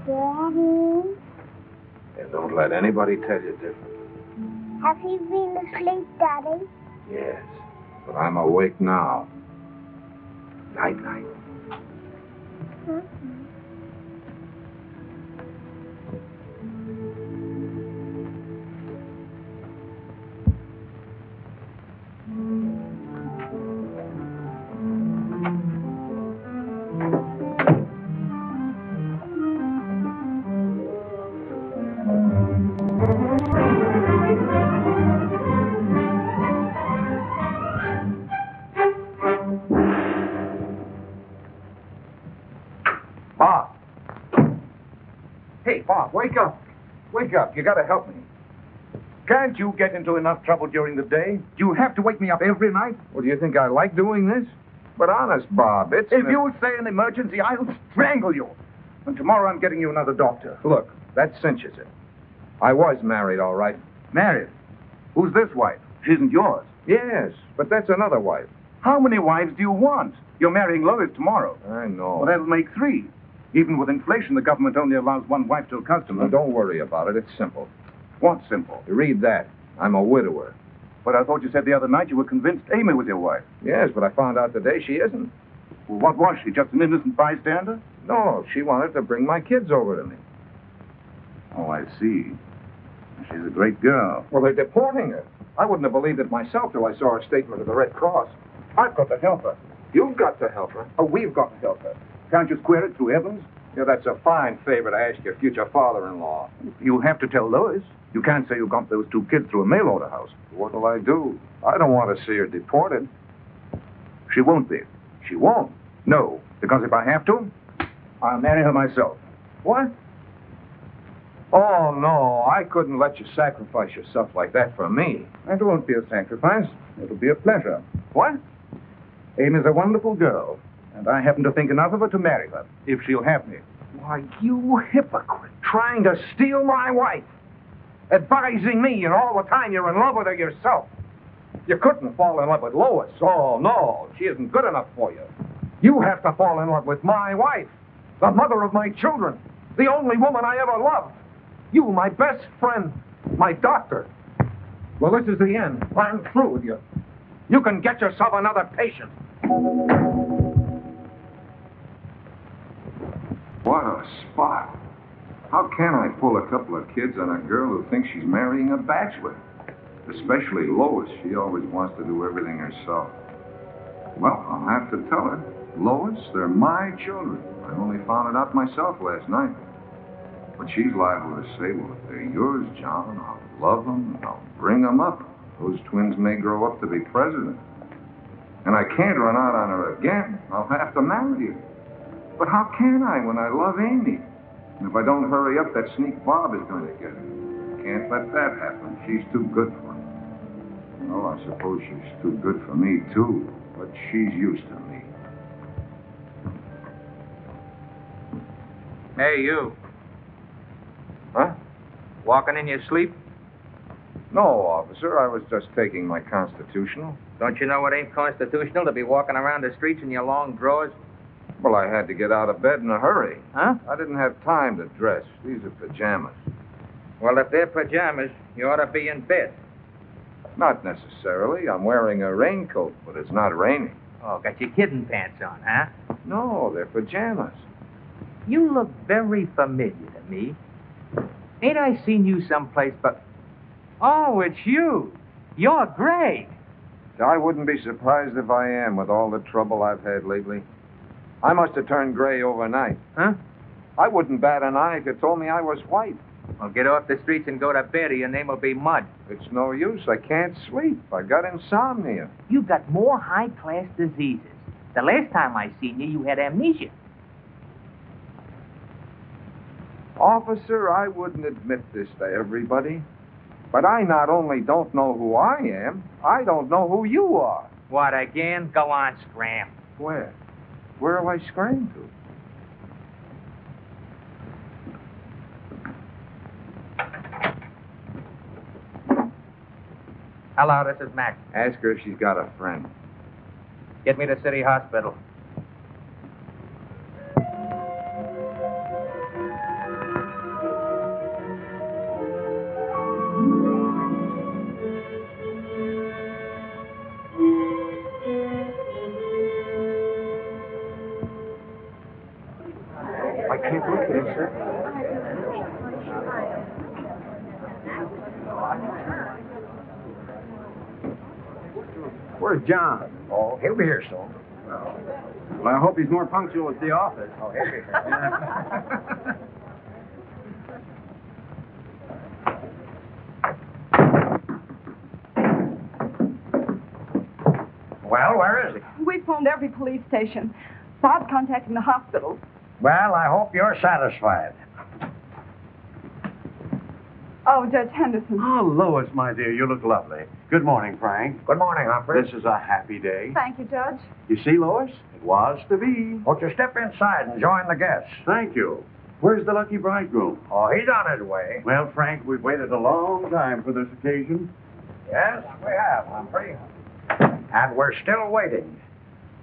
Daddy, And don't let anybody tell you different. have you been asleep, Daddy? Yes. But I'm awake now. Night-night. Bob. Hey, Bob, wake up. Wake up. You gotta help me. Can't you get into enough trouble during the day? Do you have to wake me up every night? Well, do you think I like doing this? But honest, Bob, it's... If you say an emergency, I'll strangle you. And tomorrow I'm getting you another doctor. Look, that cinches it. I was married, all right. Married? Who's this wife? She isn't yours. Yes, but that's another wife. How many wives do you want? You're marrying Lois tomorrow. I know. Well, that'll make 3. Even with inflation, the government only allows 1 wife to a customer. Now, don't worry about it. It's simple. What's simple? You read that. I'm a widower. But I thought you said the other night you were convinced Amy was your wife. Yes, but I found out today she isn't. Well, what was she? Just an innocent bystander? No, she wanted to bring my kids over to me. Oh, I see. She's a great girl. Well, they're deporting her. I wouldn't have believed it myself till I saw her statement of the Red Cross. I've got to help her. You've got to help her. Oh, we've got to help her. Can't you square it through Evans? Yeah, that's a fine favor to ask your future father-in-law. You have to tell Lois. You can't say you got those 2 kids through a mail order house. What will I do? I don't want to see her deported. She won't be. She won't. No, because if I have to, I'll marry her myself. What? Oh, no, I couldn't let you sacrifice yourself like that for me. It won't be a sacrifice. It'll be a pleasure. What? Amy's a wonderful girl, and I happen to think enough of her to marry her, if she'll have me. Why, you hypocrite, trying to steal my wife. Advising me, and all the time you're in love with her yourself. You couldn't fall in love with Lois. Oh, no, she isn't good enough for you. You have to fall in love with my wife, the mother of my children, the only woman I ever loved. You, my best friend, my doctor. Well, this is the end. I'm through with you. You can get yourself another patient. What a spot. How can I pull a couple of kids on a girl who thinks she's marrying a bachelor? Especially Lois. She always wants to do everything herself. Well, I'll have to tell her. Lois, they're my children. I only found it out myself last night. But she's liable to say, well, if they're yours, John, I'll love them and I'll bring them up. Those twins may grow up to be president. And I can't run out on her again. I'll have to marry her. But how can I when I love Amy? And if I don't hurry up, that sneak Bob is going to get her. Can't let that happen. She's too good for me. Well, I suppose she's too good for me, too. But she's used to me. Hey, you. Huh? Walking in your sleep? No, officer. I was just taking my constitutional. Don't you know it ain't constitutional to be walking around the streets in your long drawers? Well, I had to get out of bed in a hurry. Huh? I didn't have time to dress. These are pajamas. Well, if they're pajamas, you ought to be in bed. Not necessarily. I'm wearing a raincoat, but it's not raining. Oh, got your kidding pants on, huh? No, they're pajamas. You look very familiar to me. Ain't I seen you someplace but... Oh, it's you. You're Greg. I wouldn't be surprised if I am with all the trouble I've had lately. I must have turned gray overnight. Huh? I wouldn't bat an eye if you told me I was white. Well, get off the streets and go to bed or your name will be Mud. It's no use. I can't sleep. I got insomnia. You've got more high-class diseases. The last time I seen you, you had amnesia. Officer, I wouldn't admit this to everybody, but I not only don't know who I am, I don't know who you are. What, again? Go on, scram. Where? Where will I scram to? Hello, this is Mac. Ask her if she's got a friend. Get me to City Hospital. I can't look at him, sir. Where's John? Oh, he'll be here soon. Well, I hope he's more punctual at the office. Oh, he'll be here. Well, where is he? We phoned every police station. Bob's contacting the hospital. Well, I hope you're satisfied. Oh, Judge Henderson. Oh, Lois, my dear, you look lovely. Good morning, Frank. Good morning, Humphrey. This is a happy day. Thank you, Judge. You see, Lois? It was to be. Won't you step inside and join the guests? Thank you. Where's the lucky bridegroom? Oh, he's on his way. Well, Frank, we've waited a long time for this occasion. Yes, we have, Humphrey. And we're still waiting.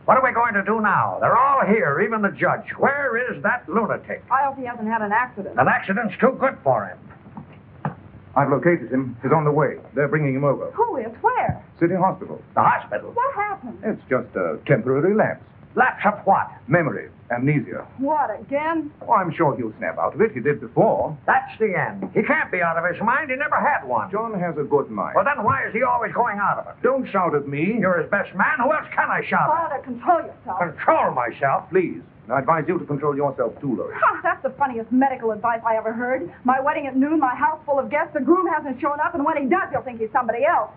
What are we going to do now? They're all here, even the judge. Where is that lunatic? I hope he hasn't had an accident. An accident's too good for him. I've located him. He's on the way. They're bringing him over. Who is? Where? City Hospital. The hospital. What happened? It's just a temporary lapse. Lapse of what? Memory. Amnesia. What, again? Oh, I'm sure he'll snap out of it. He did before. That's the end. He can't be out of his mind. He never had one. John has a good mind. Well, then why is he always going out of it? Don't shout at me. You're his best man. Who else can I shout at? Father, control yourself. Control myself. Please. I advise you to control yourself, too, Lois. That's the funniest medical advice I ever heard. My wedding at noon, my house full of guests, the groom hasn't shown up, and when he does, you'll think he's somebody else.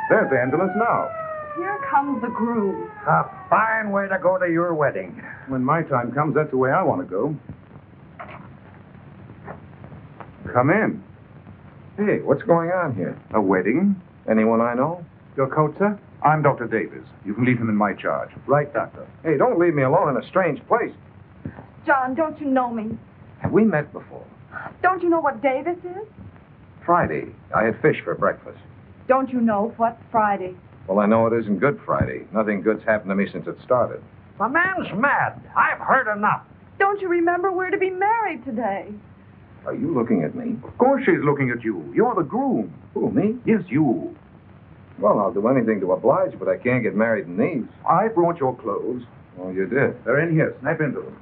There's the ambulance now. Here comes the groom. A fine way to go to your wedding. When my time comes, that's the way I want to go. Come in. Hey, what's going on here? A wedding? Anyone I know? Your coat, sir? I'm Dr. Davis. You can leave him in my charge. Right, doctor. Hey, don't leave me alone in a strange place. John, don't you know me? Have we met before? Don't you know what day this is? Friday. I had fish for breakfast. Don't you know what Friday? Well, I know it isn't Good Friday. Nothing good's happened to me since it started. The man's mad. I've heard enough. Don't you remember we're to be married today? Are you looking at me? Of course she's looking at you. You're the groom. Who, me? Yes, you. Well, I'll do anything to oblige, but I can't get married in these. I brought your clothes. Oh, you did? They're in here. Snap into them.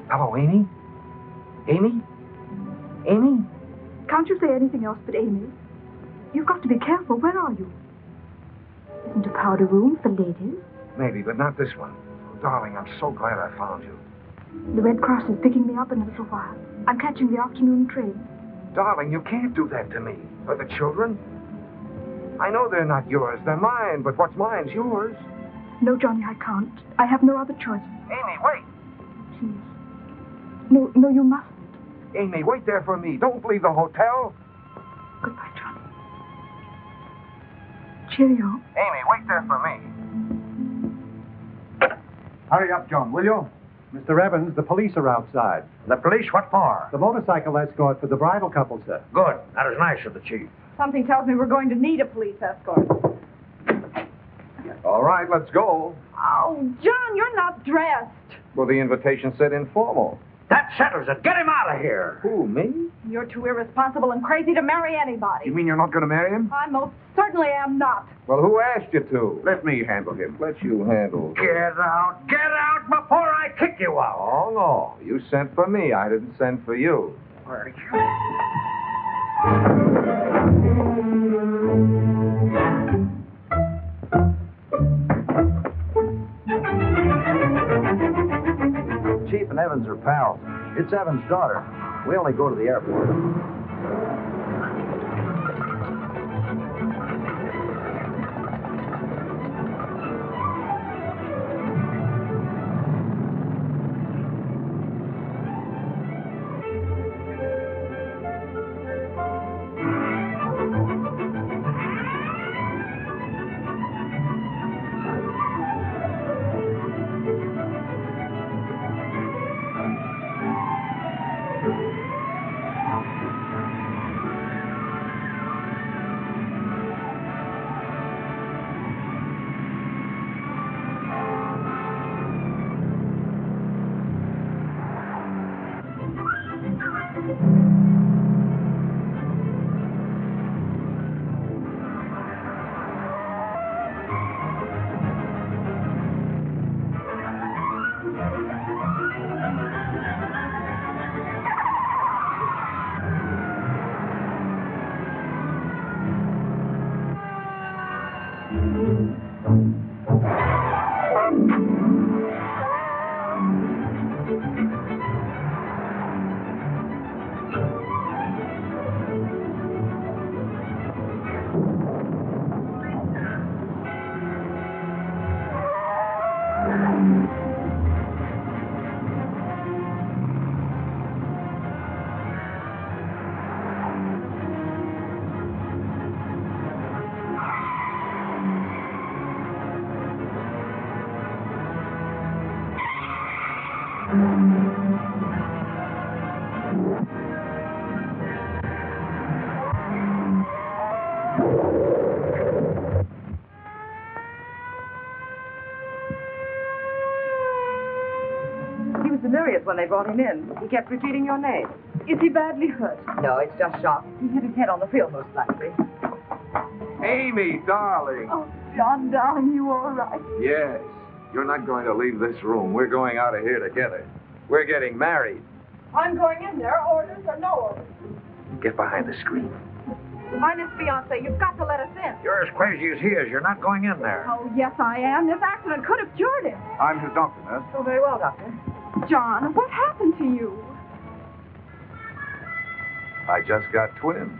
Hello, Amy? Amy? Amy? Can't you say anything else but Amy? You've got to be careful. Where are you? Isn't a powder room for ladies? Maybe, but not this one. Oh, darling, I'm so glad I found you. The Red Cross is picking me up in a little while. I'm catching the afternoon train. Darling, you can't do that to me. Or the children. I know they're not yours. They're mine, but what's mine's yours. No, Johnny, I can't. I have no other choice. Amy, wait. Please. No, you mustn't. Amy, wait there for me. Don't leave the hotel. Goodbye, Johnny. Cheerio. Amy, wait there for me. Hurry up, John, will you? Mr. Evans, the police are outside. The police? What for? The motorcycle escort for the bridal couple, sir. Good. That is nice of the chief. Something tells me we're going to need a police escort. All right, let's go. Oh, John, you're not dressed. Well, the invitation said informal. That settles it. Get him out of here. Who, me? You're too irresponsible and crazy to marry anybody. You mean you're not going to marry him? I most certainly am not. Well, who asked you to? Let me handle him. Let you handle him. Get out. Get out before I kick you out. Oh, no. You sent for me. I didn't send for you. Where you? Chief and Evans are pals. It's Evans' daughter. We only go to the airport. He was delirious when they brought him in. He kept repeating your name. Is he badly hurt? No, it's just shock. He hit his head on the field, most likely. Amy, darling. Oh, John, darling, you all right? Yes. You're not going to leave this room. We're going out of here together. We're getting married. I'm going in there, orders or no orders. Get behind the screen. I'm his fiancée. You've got to let us in. You're as crazy as he is. You're not going in there. Oh, yes, I am. This accident could have cured him. I'm his doctor, nurse. Oh, very well, Doctor. John, what happened to you? I just got twins.